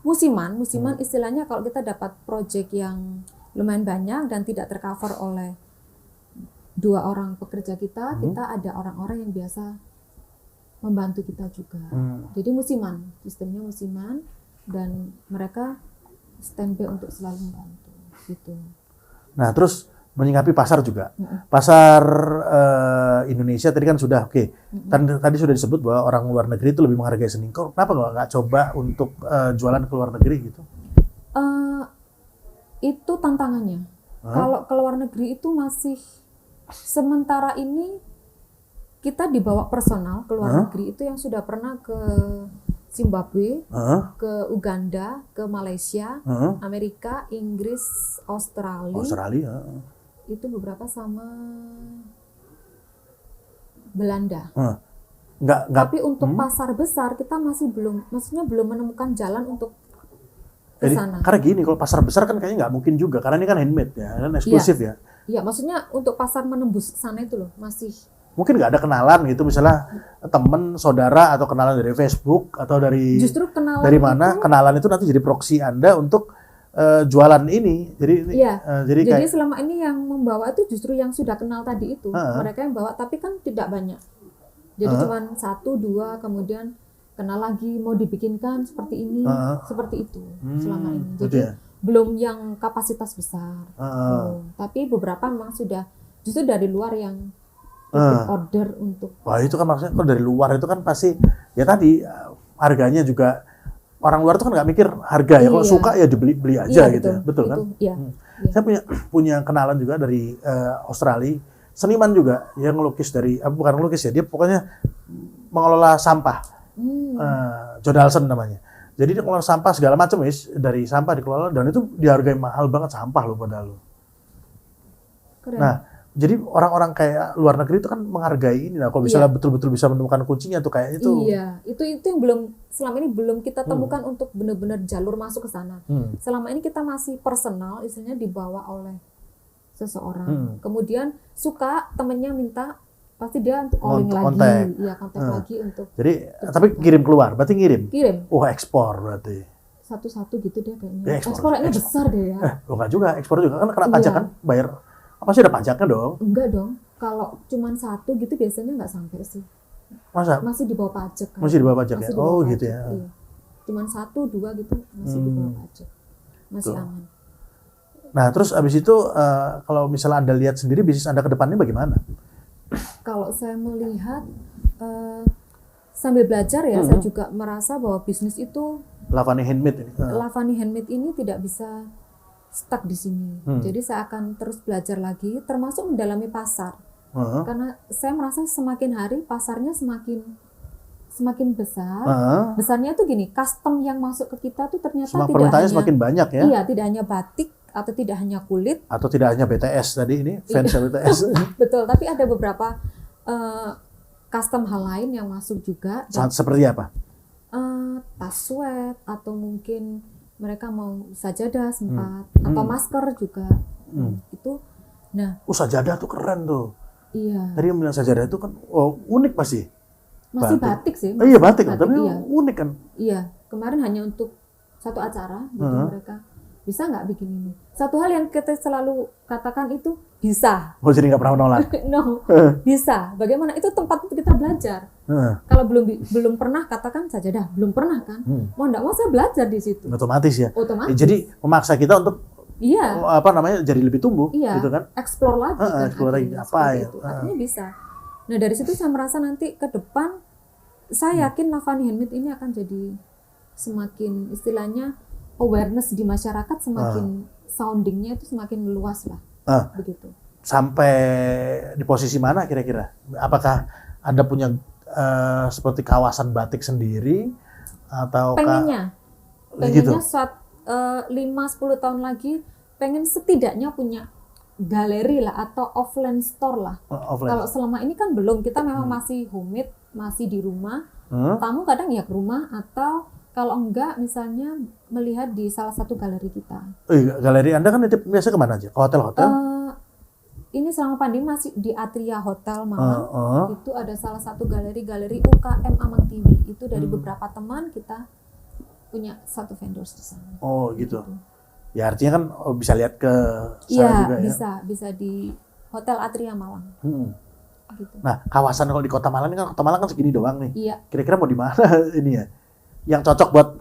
S1: musiman istilahnya kalau kita dapat project yang lumayan banyak dan tidak tercover oleh 2 orang pekerja kita ada orang-orang yang biasa membantu kita juga. Jadi sistemnya musiman dan mereka standby untuk selalu membantu gitu.
S2: Nah, terus menyikapi pasar juga. Pasar Indonesia tadi kan sudah oke. Tadi sudah disebut bahwa orang luar negeri itu lebih menghargai seni. Kenapa nggak coba untuk jualan ke luar negeri gitu?
S1: Itu tantangannya. Kalau ke luar negeri itu masih sementara ini kita dibawa personal ke luar negeri itu yang sudah pernah ke Zimbabwe, ke Uganda, ke Malaysia, Amerika, Inggris, Australia.
S2: Australia.
S1: Itu beberapa sama Belanda.
S2: Nggak.
S1: Tapi untuk pasar besar kita masih belum, maksudnya belum menemukan jalan untuk ke sana.
S2: Karena gini, kalau pasar besar kan kayaknya nggak mungkin juga, karena ini kan handmade ya, kan eksklusif ya.
S1: Iya, maksudnya untuk pasar menembus sana itu loh masih.
S2: Mungkin nggak ada kenalan gitu, misalnya temen, saudara, atau kenalan dari Facebook, atau dari
S1: Justru kenalan
S2: dari mana, kenalan itu nanti jadi proksi Anda untuk jualan ini. Jadi
S1: jadi
S2: kayak
S1: selama ini yang membawa itu justru yang sudah kenal tadi itu. Mereka yang bawa, tapi kan tidak banyak. Jadi cuma 1, 2, kemudian kenal lagi, mau dibikinkan seperti ini, seperti itu selama ini. Jadi belum yang kapasitas besar. Tapi beberapa memang sudah justru dari luar yang order untuk.
S2: Wah, itu kan maksudnya kalau dari luar itu kan pasti ya tadi harganya juga, orang luar itu kan nggak mikir harga ya. Kalau suka ya dibeli aja gitu. Betul kan?
S1: Iya.
S2: Saya punya kenalan juga dari Australia, seniman juga yang ngelukis dari bukan ngelukis ya, dia pokoknya mengelola sampah. Jodalson namanya. Jadi dia mengelola sampah segala macam, dari sampah dikelola, dan itu dihargai mahal banget sampah loh padahal.
S1: Keren.
S2: Nah, jadi orang-orang kayak luar negeri itu kan menghargai ini. Nah, kalau misalnya betul-betul bisa menemukan kuncinya tuh kayaknya itu.
S1: Iya, itu yang belum, selama ini belum kita temukan untuk benar-benar jalur masuk ke sana. Selama ini kita masih personal, istilahnya dibawa oleh seseorang. Kemudian suka, temennya minta, pasti dia untuk calling lagi, kontak lagi untuk.
S2: Jadi, tapi kirim keluar, berarti ngirim.
S1: Kirim.
S2: Ekspor berarti.
S1: Satu-satu gitu deh kayaknya. Ekspornya besar deh ya.
S2: Enggak juga, ekspor juga kan kena pajak kan, bayar. Apa sih ada pajaknya dong?
S1: Enggak dong. Kalau cuma 1 gitu biasanya nggak sampai sih.
S2: Masa?
S1: Masih di bawah pajak kan.
S2: Masih di bawah pajak ya? Oh gitu ya.
S1: Iya. Cuman 1, 2 gitu masih di bawah pajak. Masih aman.
S2: Nah terus abis itu kalau misalnya Anda lihat sendiri bisnis Anda ke depannya bagaimana?
S1: Kalau saya melihat sambil belajar ya, saya juga merasa bahwa bisnis itu
S2: Lavani Handmade ini.
S1: Lavani Handmade ini tidak bisa stuck di sini. Jadi saya akan terus belajar lagi, termasuk mendalami pasar. Karena saya merasa semakin hari pasarnya semakin besar. Besarnya itu gini, custom yang masuk ke kita tuh ternyata
S2: permintaannya semakin banyak ya.
S1: Iya, tidak hanya batik atau tidak hanya kulit
S2: atau tidak hanya BTS tadi ini, fans BTS.
S1: Betul, tapi ada beberapa custom hal lain yang masuk juga.
S2: Seperti apa?
S1: Tas sweat, atau mungkin mereka mau sajadah sempat, atau masker juga. Itu. Nah,
S2: sajadah tuh keren tuh.
S1: Iya.
S2: Tadi yang bilang sajadah itu kan unik pasti.
S1: Masih batik sih.
S2: Iya batik, tapi unik kan.
S1: Iya, kemarin hanya untuk satu acara gitu mereka. Bisa nggak bikin ini? Satu hal yang kita selalu katakan itu bisa.
S2: Jadi nggak pernah menolak.
S1: No, bisa. Bagaimana? Itu tempat kita belajar. Kalau belum pernah, katakan saja dah belum pernah kan. Mau nggak mau saya belajar di situ.
S2: Otomatis ya.
S1: Otomatis.
S2: Jadi memaksa kita untuk jadi lebih tumbuh, gitu kan?
S1: Explore lagi.
S2: Explore lagi apa ya?
S1: Itu. Artinya bisa. Nah dari situ saya merasa nanti ke depan, saya yakin Lavani Handmade ini akan jadi semakin istilahnya awareness di masyarakat, semakin soundingnya itu semakin luas lah. Begitu.
S2: Sampai di posisi mana kira-kira? Apakah Anda punya seperti kawasan batik sendiri atau
S1: pengennya
S2: gitu?
S1: Saat 5-10 tahun lagi pengen setidaknya punya galeri lah atau offline store lah. Kalau selama ini kan belum, kita memang masih homemade, masih di rumah. Tamu kadang ya ke rumah, atau kalau enggak misalnya melihat di salah satu galeri kita.
S2: Galeri Anda kan biasa kemana aja? Ke hotel-hotel?
S1: Ini selama pandemi masih di Atria Hotel Malang. Itu ada salah satu galeri UKM Amang TV. Itu dari beberapa teman kita punya satu vendors di sana.
S2: Oh gitu. Ya artinya kan bisa lihat ke sana juga ya?
S1: Iya, bisa di Hotel Atria Malang. Gitu.
S2: Nah, kawasan kalau di Kota Malang ini kan, Kota Malang kan segini doang nih.
S1: Iya.
S2: Kira-kira mau di mana ini ya? Yang cocok buat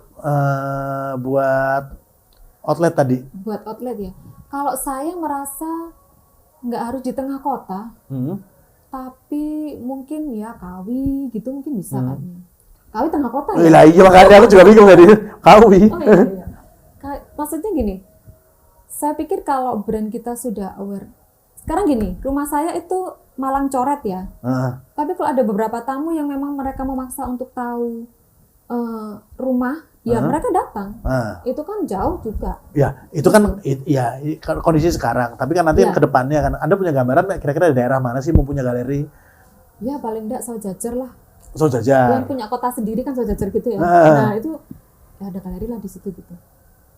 S2: outlet tadi? Buat
S1: outlet ya. Kalau saya merasa nggak harus di tengah kota, tapi mungkin ya Kawi gitu mungkin bisa kayaknya. Kawi tengah kota ya?
S2: Iya, makanya aku juga bingung tadi. Kawi.
S1: Oh iya. Maksudnya gini, saya pikir kalau brand kita sudah aware. Sekarang gini, rumah saya itu Malang coret ya. Tapi kalau ada beberapa tamu yang memang mereka memaksa untuk tahu rumah, ya mereka datang. Itu kan jauh juga.
S2: Ya, itu kan ya kondisi sekarang. Tapi kan nanti ke depannya kan, Anda punya gambaran kira-kira di daerah mana sih mau punya galeri?
S1: Ya paling enggak Saujajar lah.
S2: Saujajar.
S1: Yang punya kota sendiri kan Saujajar gitu ya.
S2: Nah.
S1: Nah itu ya ada galeri lah di situ gitu.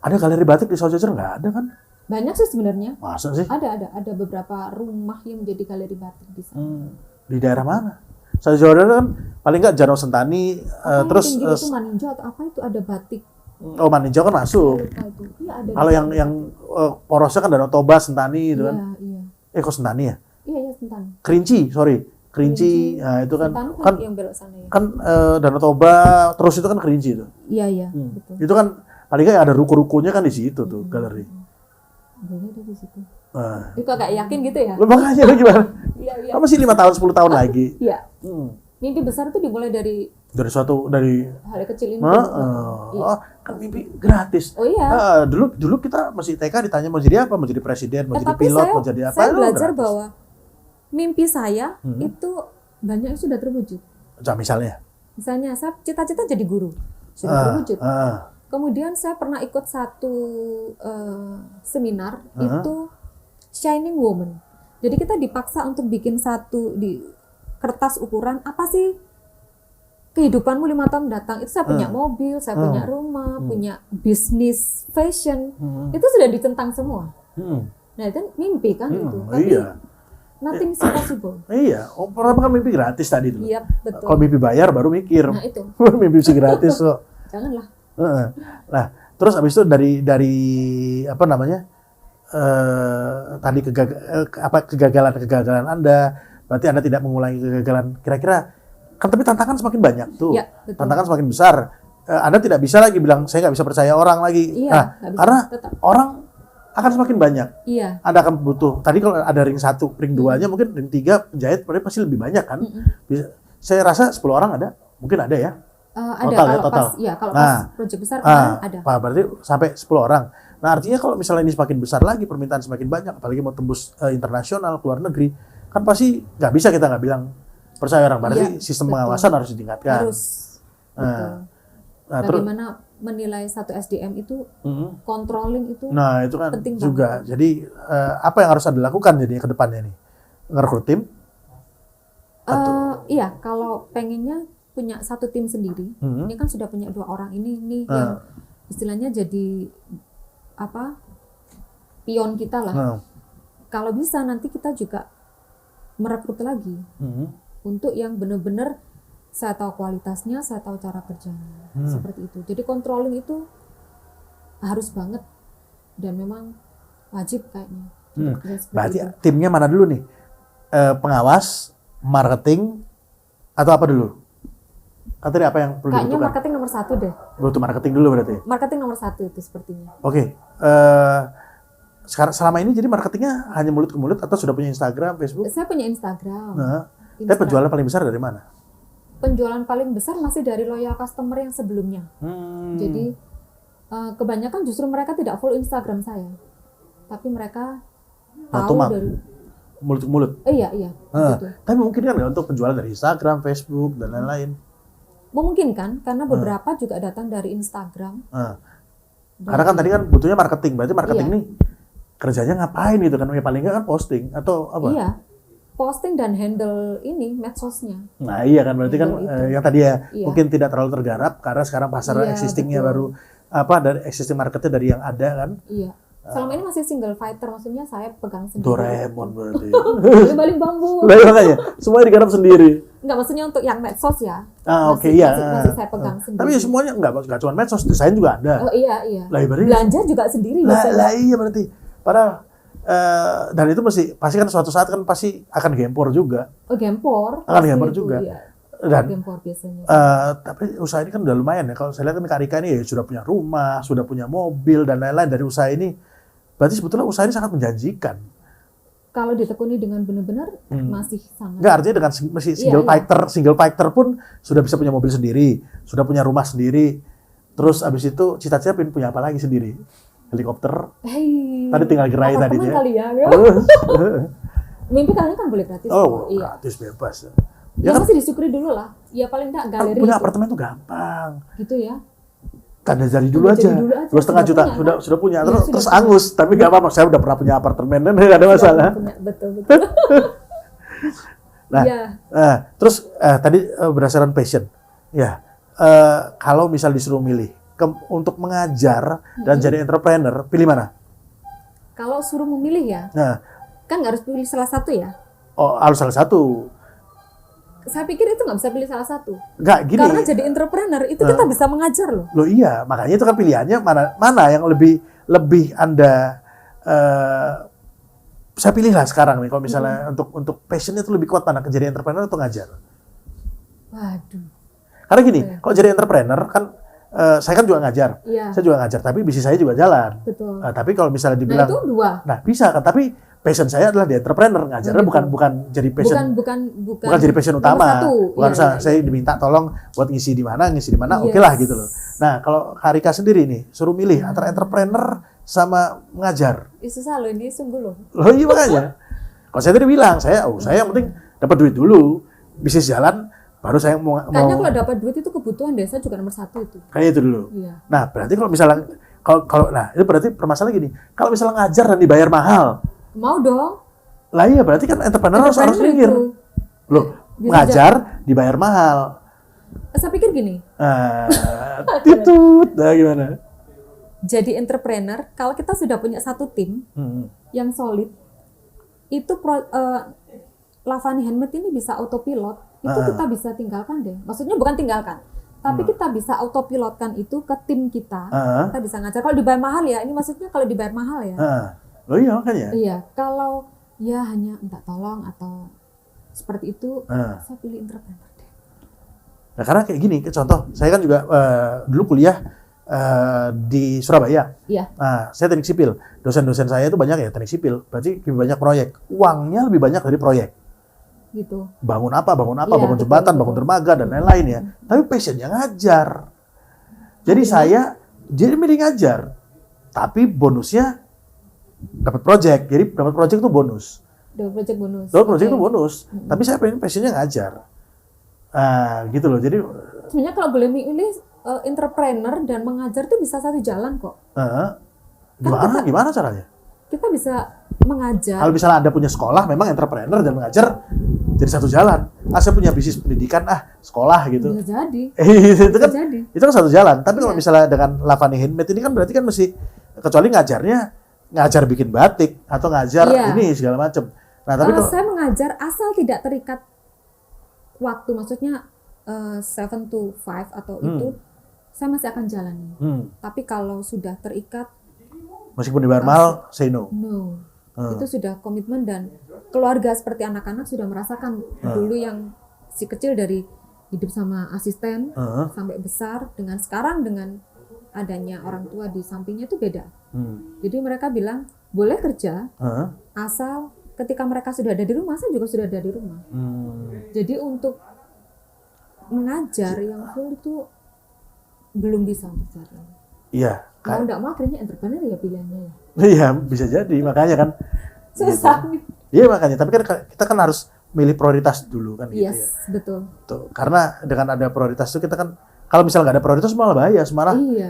S2: Ada galeri batik di Saujajar nggak ada kan?
S1: Banyak sih sebenarnya.
S2: Masa sih?
S1: Ada beberapa rumah yang menjadi galeri batik di sana.
S2: Di daerah mana? Saujajar kan paling nggak Danau Sentani, terus
S1: tinggi itu Maninjau atau apa itu ada batik.
S2: oh Maninjau kan masuk.
S1: Iya ada.
S2: Kalau yang porosnya kan Danau Toba, Sentani itu kan.
S1: Iya.
S2: Kok Sentani ya?
S1: Iya Sentani.
S2: Kerinci, nah itu kan
S1: Sentani
S2: kan
S1: yang belok sana ya.
S2: kan Danau Toba terus itu kan Kerinci itu.
S1: Iya betul.
S2: Itu kan paling nggak ada ruko-rukonya kan di situ tuh galeri.
S1: Boleh ada di situ. Itu agak yakin gitu ya?
S2: Lo makanya lo gimana?
S1: Iya.
S2: Kamu masih 5 tahun 10 tahun lagi.
S1: Iya. Mimpi besar itu dimulai dari
S2: hal
S1: kecil ini.
S2: Oh, kan mimpi gratis.
S1: Oh iya.
S2: Dulu kita masih TK ditanya mau jadi apa? Mau jadi presiden, mau jadi pilot, mau jadi apa?
S1: Saya belajar bahwa mimpi saya itu banyak yang sudah terwujud.
S2: Misalnya
S1: saya cita-cita jadi guru sudah terwujud. Kemudian saya pernah ikut satu seminar itu Shining Woman. Jadi kita dipaksa untuk bikin satu di kertas ukuran apa sih kehidupanmu 5 tahun mendatang. Itu saya punya mobil, saya punya rumah, punya bisnis fashion. Itu sudah ditentang semua. Nah itu mimpi kan itu. Tapi
S2: iya.
S1: nothing is possible.
S2: Iya, pertama kan mimpi gratis tadi tuh.
S1: Iya, betul.
S2: Kalau mimpi bayar baru mikir.
S1: Nah itu.
S2: Mimpi sih gratis kok.
S1: Janganlah.
S2: Nah, terus abis itu dari apa namanya? Tadi kegagalan Anda, berarti Anda tidak mengulangi kegagalan. Kira-kira kan tapi tantangan semakin banyak tuh.
S1: Ya,
S2: tantangan semakin besar. Anda tidak bisa lagi bilang saya nggak bisa percaya orang lagi.
S1: Iya,
S2: nah, karena
S1: tetap.
S2: orang akan semakin banyak.
S1: Iya.
S2: Anda akan butuh. Tadi kalau ada ring 1, ring 2-nya mungkin ring 3 penjahit pasti lebih banyak kan. Saya rasa 10 orang ada. Mungkin ada ya.
S1: Ada total. Kalau pas proyek besar ada.
S2: Berarti sampai 10 orang. Nah, artinya kalau misalnya ini semakin besar lagi, permintaan semakin banyak, apalagi mau tembus internasional, keluar negeri, kan pasti nggak bisa kita nggak bilang percaya orang. Berarti sistem pengawasan harus ditingkatkan.
S1: Harus. Bagaimana menilai satu SDM itu, controlling itu
S2: itu kan
S1: penting
S2: juga.
S1: banget.
S2: Jadi apa yang harus Anda lakukan jadi ke depannya nih? Ngerekrut tim?
S1: Iya, kalau pengennya punya satu tim sendiri, ini kan sudah punya 2 orang ini yang istilahnya jadi pion kita lah. Kalau bisa nanti kita juga merekrut lagi untuk yang benar-benar saya tahu kualitasnya, saya tahu cara kerjanya, seperti itu. Jadi controlling itu harus banget dan memang wajib kayaknya.
S2: Berarti timnya mana dulu nih? Pengawas, marketing, atau apa dulu? Tadi apa yang perlu
S1: kayaknya
S2: dibutuhkan?
S1: marketing nomor 1 deh.
S2: Butuh marketing dulu berarti?
S1: Marketing nomor 1 itu sepertinya.
S2: Oke. Sekarang selama ini jadi marketingnya hanya mulut ke mulut atau sudah punya Instagram, Facebook?
S1: Saya punya Instagram.
S2: Tapi penjualan paling besar dari mana?
S1: Penjualan paling besar masih dari loyal customer yang sebelumnya. Jadi kebanyakan justru mereka tidak follow Instagram saya, tapi mereka tahu dari
S2: mulut ke mulut.
S1: Iya. Gitu.
S2: Tapi mungkin kan untuk penjualan dari Instagram, Facebook dan lain-lain.
S1: Memungkinkan karena beberapa juga datang dari Instagram.
S2: Karena kan tadi kan butuhnya marketing, berarti marketing nih kerjanya ngapain gitu kan? Ya paling nggak kan posting atau apa?
S1: Iya. Posting dan handle ini medsosnya.
S2: Nah iya kan berarti kan yang tadi mungkin tidak terlalu tergarap karena sekarang pasar existingnya baru dari existing marketnya dari yang ada kan.
S1: Iya. Selama ini masih single fighter, maksudnya saya pegang sendiri.
S2: Doraemon berarti.
S1: Baling bambu.
S2: Lah makanya semuanya digarap sendiri.
S1: Enggak, maksudnya untuk yang medsos ya.
S2: Oke.
S1: Masih saya pegang sendiri.
S2: Tapi semuanya enggak cuma medsos, desain juga ada.
S1: Oh iya.
S2: Lah berarti
S1: belanja juga sendiri biasanya.
S2: Lah iya berarti. Padahal dan itu pasti kan suatu saat kan pasti akan gempor juga.
S1: Oh gempor.
S2: Akan gempor juga.
S1: Iya.
S2: Dan
S1: gempor biasanya.
S2: Tapi usaha ini kan udah lumayan ya. Kalau saya lihat kan Kak Rika ini ya sudah punya rumah, sudah punya mobil dan lain-lain dari usaha ini. Berarti sebetulnya usaha ini sangat menjanjikan.
S1: Kalau ditekuni dengan benar-benar masih sangat.
S2: Enggak, artinya dengan single fighter pun sudah bisa punya mobil sendiri, sudah punya rumah sendiri. Terus abis itu cita-cita pengen punya apa lagi sendiri? Helikopter. Tadi tinggal gerai tadi ya.
S1: Kali ya. Mimpi kalian kan boleh gratis.
S2: Gratis bebas.
S1: Ya kan? Masih disyukuri dulu lah. Ya paling enggak galeri.
S2: Punya apartemen tuh gampang.
S1: Gitu ya.
S2: Tanda dari dulu aja. 2,5 juta sudah punya. Terus angus, tapi nggak apa-apa. Saya udah pernah punya apartemen dan nggak ada masalah.
S1: Betul.
S2: Nah,
S1: Iya.
S2: terus tadi berdasarkan passion, ya kalau misal disuruh milih untuk mengajar dan jadi entrepreneur, pilih mana?
S1: Kalau suruh memilih ya,
S2: Nah,
S1: kan nggak harus pilih salah satu ya.
S2: harus salah satu.
S1: Saya pikir itu nggak bisa pilih salah satu.
S2: Nggak gini.
S1: Karena jadi entrepreneur itu kita bisa mengajar loh.
S2: Loh iya, makanya itu kan pilihannya mana yang lebih Anda saya pilih lah sekarang nih kalau misalnya untuk passionnya itu lebih kuat mana, jadi entrepreneur atau ngajar?
S1: Waduh.
S2: Karena gini, kalau jadi entrepreneur kan saya kan juga ngajar,
S1: Iya.
S2: saya juga ngajar, tapi bisnis saya juga jalan.
S1: Betul.
S2: Tapi kalau misalnya
S1: Nah
S2: dibilang,
S1: itu dua.
S2: nah bisa kan, tapi passion saya adalah di entrepreneur, ngajarnya bukan jadi passion, bukan jadi passion
S1: nomor
S2: utama,
S1: satu.
S2: bukan
S1: Iya,
S2: saya diminta tolong buat ngisi di mana, oke
S1: Yes.
S2: lah gitu loh. Nah kalau Karika sendiri nih, suruh milih antara entrepreneur sama ngajar,
S1: Susah loh ini sungguh loh.
S2: loh iya makanya. Kalau saya tadi bilang, saya yang penting dapat duit dulu, bisnis jalan, baru saya mau
S1: Kayaknya kalau dapat duit itu kebutuhan desa juga nomor satu itu.
S2: kayak itu dulu.
S1: Iya.
S2: Nah berarti kalau misalnya nah itu berarti permasalahan gini, kalau misalnya ngajar dan dibayar mahal,
S1: Mau dong.
S2: lah iya berarti kan entrepreneur harus
S1: Entrepreneur
S2: mikir.
S1: itu.
S2: Loh,
S1: Bisa
S2: ngajar dibayar mahal.
S1: Saya pikir gini,
S2: Titut, nah gimana?
S1: jadi entrepreneur kalau kita sudah punya satu tim yang solid, itu Lavani Handmade ini bisa autopilot, itu kita bisa tinggalkan deh. Maksudnya bukan tinggalkan, tapi kita bisa autopilotkan itu ke tim kita. Kita bisa ngajar. Kalau dibayar mahal ya, ini maksudnya kalau dibayar mahal ya.
S2: Loh iya makanya.
S1: Iya, kalau ya hanya minta tolong atau seperti itu, saya pilih entrepreneur deh.
S2: Nah karena kayak gini, contoh, saya kan juga dulu kuliah di Surabaya.
S1: Iya.
S2: Nah, saya teknik sipil. Dosen-dosen saya itu banyak ya teknik sipil. Berarti lebih banyak proyek. Uangnya lebih banyak dari proyek.
S1: Gitu.
S2: Bangun apa,
S1: Iya,
S2: bangun jembatan,
S1: betul.
S2: bangun dermaga, dan lain-lain ya. Tapi passionnya ngajar. Jadi saya jadi milih ngajar. Tapi bonusnya dapat project. Jadi dapat project itu bonus.
S1: Dapat project bonus.
S2: Dapat project
S1: Oke.
S2: itu bonus. Tapi saya pengen passionnya ngajar. Gitu loh. Jadi
S1: Sebenarnya kalau boleh milih entrepreneur dan mengajar itu bisa satu jalan kok.
S2: gimana caranya?
S1: Kita bisa mengajar.
S2: Kalau misalnya Anda punya sekolah, memang entrepreneur dan mengajar jadi satu jalan. Saya punya bisnis pendidikan, sekolah gitu.
S1: Bisa jadi.
S2: itu kan
S1: jadi.
S2: itu kan satu jalan. Tapi kalau
S1: Iya.
S2: misalnya dengan Lavani Handmade ini kan berarti kan mesti, kecuali ngajarnya ngajar bikin batik atau ngajar
S1: Iya.
S2: ini segala macam. Nah, tapi
S1: Kalau
S2: kalau
S1: saya mengajar asal tidak terikat waktu, maksudnya 7 to 5 atau itu, saya masih akan jalani. Tapi kalau sudah terikat,
S2: meskipun dibayar mahal, say no.
S1: no. Itu sudah komitmen dan keluarga seperti anak-anak sudah merasakan dulu yang si kecil dari hidup sama asisten sampai besar dengan sekarang dengan adanya orang tua di sampingnya itu beda. Jadi mereka bilang boleh kerja asal ketika mereka sudah ada di rumah, saya juga sudah ada di rumah. Jadi untuk mengajar yang full itu belum bisa untuk saat ini.
S2: Iya.
S1: Kalau nggak mau akhirnya entrepreneur ya pilihannya ya.
S2: Iya, bisa jadi. Makanya kan.
S1: Susah nih.
S2: Iya makanya. Tapi kan kita kan harus milih prioritas dulu kan gitu ya.
S1: Yes, betul.
S2: Tuh, karena dengan ada prioritas itu kita kan, kalau misalnya nggak ada prioritas malah bahaya,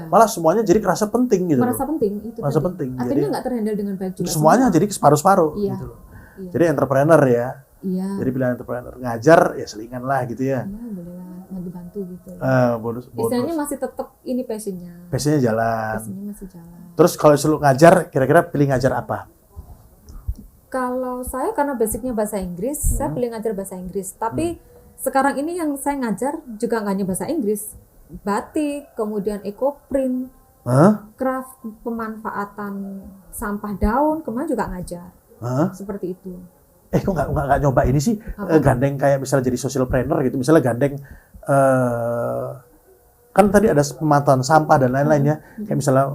S2: malah semuanya jadi kerasa penting gitu.
S1: Merasa penting itu.
S2: Merasa
S1: tadi.
S2: penting.
S1: Akhirnya
S2: Jadi
S1: nggak terhandle dengan baik juga.
S2: semuanya jadi separuh-separuh
S1: Iya.
S2: gitu loh.
S1: Iya.
S2: Jadi entrepreneur ya.
S1: Iya.
S2: Jadi pilihan entrepreneur. Ngajar ya selingan lah gitu ya.
S1: Ya, bolehlah bantu gitu.
S2: Bonus.
S1: Istilahnya masih tetap ini passionnya.
S2: Passionnya jalan.
S1: Passionnya masih jalan.
S2: Terus kalau disuruh ngajar, kira-kira pilih ngajar apa?
S1: Kalau saya karena basicnya bahasa Inggris, saya pilih ngajar bahasa Inggris. Tapi sekarang ini yang saya ngajar juga nggak hanya bahasa Inggris, batik, kemudian ecoprint, craft, pemanfaatan sampah daun, kemarin juga ngajar. Seperti itu.
S2: Kok nggak nyoba ini sih? Gandeng kayak misalnya jadi social planner gitu, misalnya gandeng kan tadi ada pemantauan sampah dan lain-lain ya, kayak misalnya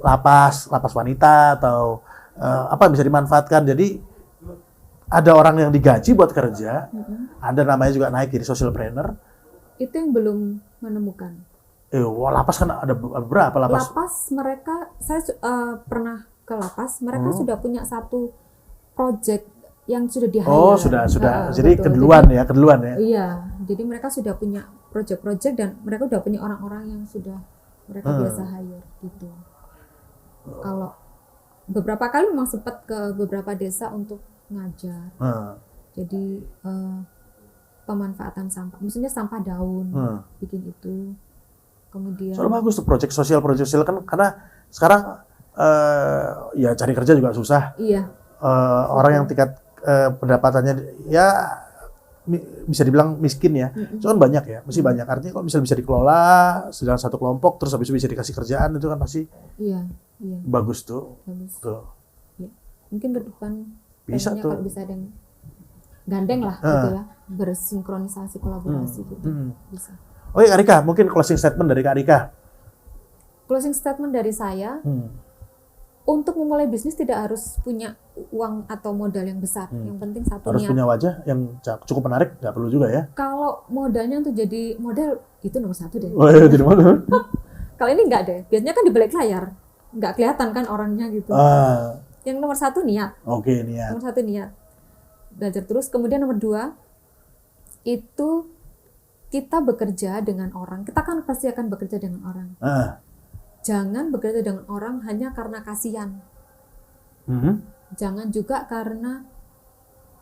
S2: lapas wanita atau apa bisa dimanfaatkan. Jadi ada orang yang digaji buat kerja, ada namanya juga naik jadi social planner.
S1: Itu yang belum menemukan.
S2: Lapas kan ada berapa lapas?
S1: Lapas mereka, saya pernah ke lapas, mereka sudah punya satu project yang sudah di-hire.
S2: Oh, sudah. Jadi
S1: betul.
S2: keduluan ya.
S1: Iya, jadi mereka sudah punya project-project dan mereka sudah punya orang-orang yang sudah mereka biasa hire gitu. Kalau beberapa kali memang sempat ke beberapa desa untuk ngajar. Jadi pemanfaatan sampah. Maksudnya sampah daun, bikin itu. Kemudian.
S2: Soalnya bagus tuh proyek sosial kan karena sekarang ya cari kerja juga susah.
S1: Iya.
S2: Orang yang tingkat pendapatannya ya bisa dibilang miskin ya. Itu kan banyak ya, mesti banyak. Artinya kalau misalnya bisa dikelola sedang satu kelompok terus habis itu bisa dikasih kerjaan itu kan pasti bagus tuh. Tuh.
S1: Ya. Mungkin ke depan
S2: bisa tuh.
S1: kalau bisa ada yang gandeng lah gitu ya, bersinkronisasi kolaborasi gitu. Bisa.
S2: Oke Kak Rika, mungkin closing statement dari Kak Rika.
S1: Closing statement dari saya, untuk memulai bisnis tidak harus punya uang atau modal yang besar. Yang penting satu
S2: harus
S1: niat.
S2: punya wajah yang cukup menarik, nggak perlu juga ya.
S1: Kalau modalnya untuk jadi model itu nomor 1 deh.
S2: Oh iya, jadi mana?
S1: Kalau ini enggak deh, biasanya kan di balik layar, nggak kelihatan kan orangnya gitu. Yang nomor 1 niat.
S2: Oke, niat.
S1: Nomor 1 niat. Belajar terus. Kemudian nomor 2 itu kita bekerja dengan orang. Kita kan pasti akan bekerja dengan orang. Jangan bekerja dengan orang hanya karena kasihan. Jangan juga karena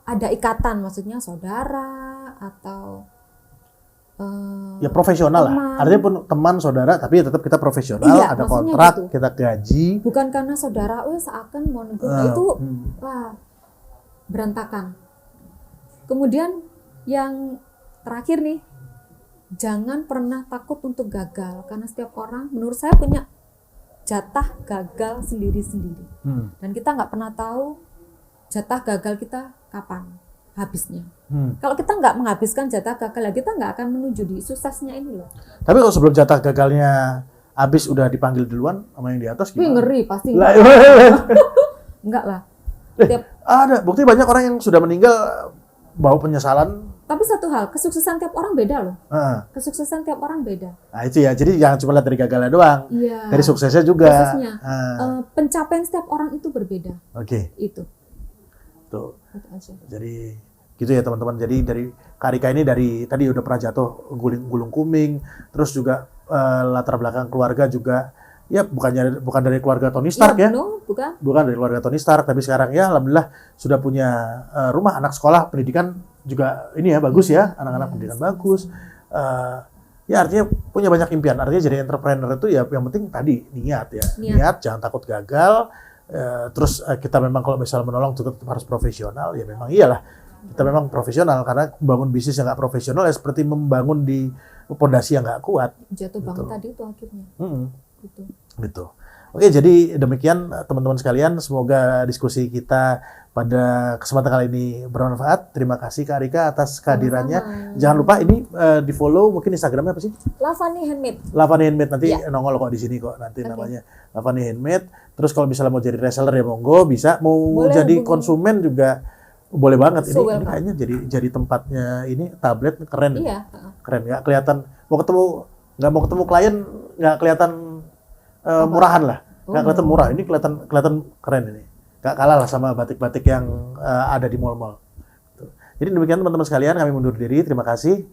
S1: ada ikatan, maksudnya saudara atau
S2: ya profesional
S1: teman.
S2: lah. Artinya pun teman, saudara, tapi tetap kita profesional, ada kontrak, gitu. Kita gaji.
S1: Bukan karena saudara, seakan mau negur, itu berantakan. Kemudian yang terakhir nih, jangan pernah takut untuk gagal, karena setiap orang menurut saya punya jatah gagal sendiri-sendiri. Dan kita nggak pernah tahu jatah gagal kita kapan habisnya. Kalau kita nggak menghabiskan jatah gagal, kita nggak akan menuju di suksesnya ini loh.
S2: Tapi kalau sebelum jatah gagalnya habis udah dipanggil duluan sama yang di atas gimana?
S1: Ngeri pasti. Enggak lah.
S2: Ada, bukti banyak orang yang sudah meninggal bawa penyesalan.
S1: Tapi satu hal, kesuksesan tiap orang beda loh. Kesuksesan tiap orang beda.
S2: Nah itu ya, jadi jangan cuma lihat dari gagalnya doang.
S1: Iya.
S2: Dari suksesnya juga.
S1: Suksesnya. Pencapaian setiap orang itu berbeda.
S2: Oke.
S1: Itu.
S2: Tuh.
S1: Itu aja.
S2: Jadi gitu ya teman-teman. Jadi dari Kak Rika ini dari tadi udah pernah jatuh gulung kuming, terus juga latar belakang keluarga juga ya bukan dari keluarga Tony Stark ya. Bukan dari keluarga Tony Stark, tapi sekarang ya alhamdulillah sudah punya rumah, anak sekolah, pendidikan juga ini ya bagus ya, anak-anak pendidikan bagus. Ya artinya punya banyak impian. Artinya jadi entrepreneur itu ya yang penting tadi niat ya. Niat, jangan takut gagal. Terus kita memang kalau misalnya menolong tetap harus profesional, ya memang iyalah. Kita memang profesional karena membangun bisnis yang nggak profesional ya seperti membangun di pondasi yang nggak kuat.
S1: Jatuh bangun tadi itu akhirnya.
S2: Gitu. Oke, jadi demikian teman-teman sekalian. Semoga diskusi kita pada kesempatan kali ini bermanfaat. Terima kasih Kak Rika atas kehadirannya.
S1: Sama-sama.
S2: Jangan lupa ini di follow, mungkin Instagramnya apa sih?
S1: Lavani Handmade.
S2: Lavani Handmade, nanti nongol kok di sini kok nanti namanya Lavani Handmade. Terus kalau misalnya mau jadi reseller ya monggo, bisa. Mau jadi konsumen juga boleh banget. Ini kayaknya jadi tempatnya ini tablet keren.
S1: Iya.
S2: Keren, nggak kelihatan mau ketemu klien nggak kelihatan murahan lah. Nggak kelihatan murah, ini kelihatan keren ini. Nggak kalah lah sama batik-batik yang ada di mall-mall. Jadi demikian teman-teman sekalian, kami mundur diri. Terima kasih.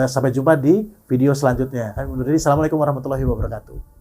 S2: Sampai jumpa di video selanjutnya. Kami mundur diri. Assalamualaikum warahmatullahi wabarakatuh.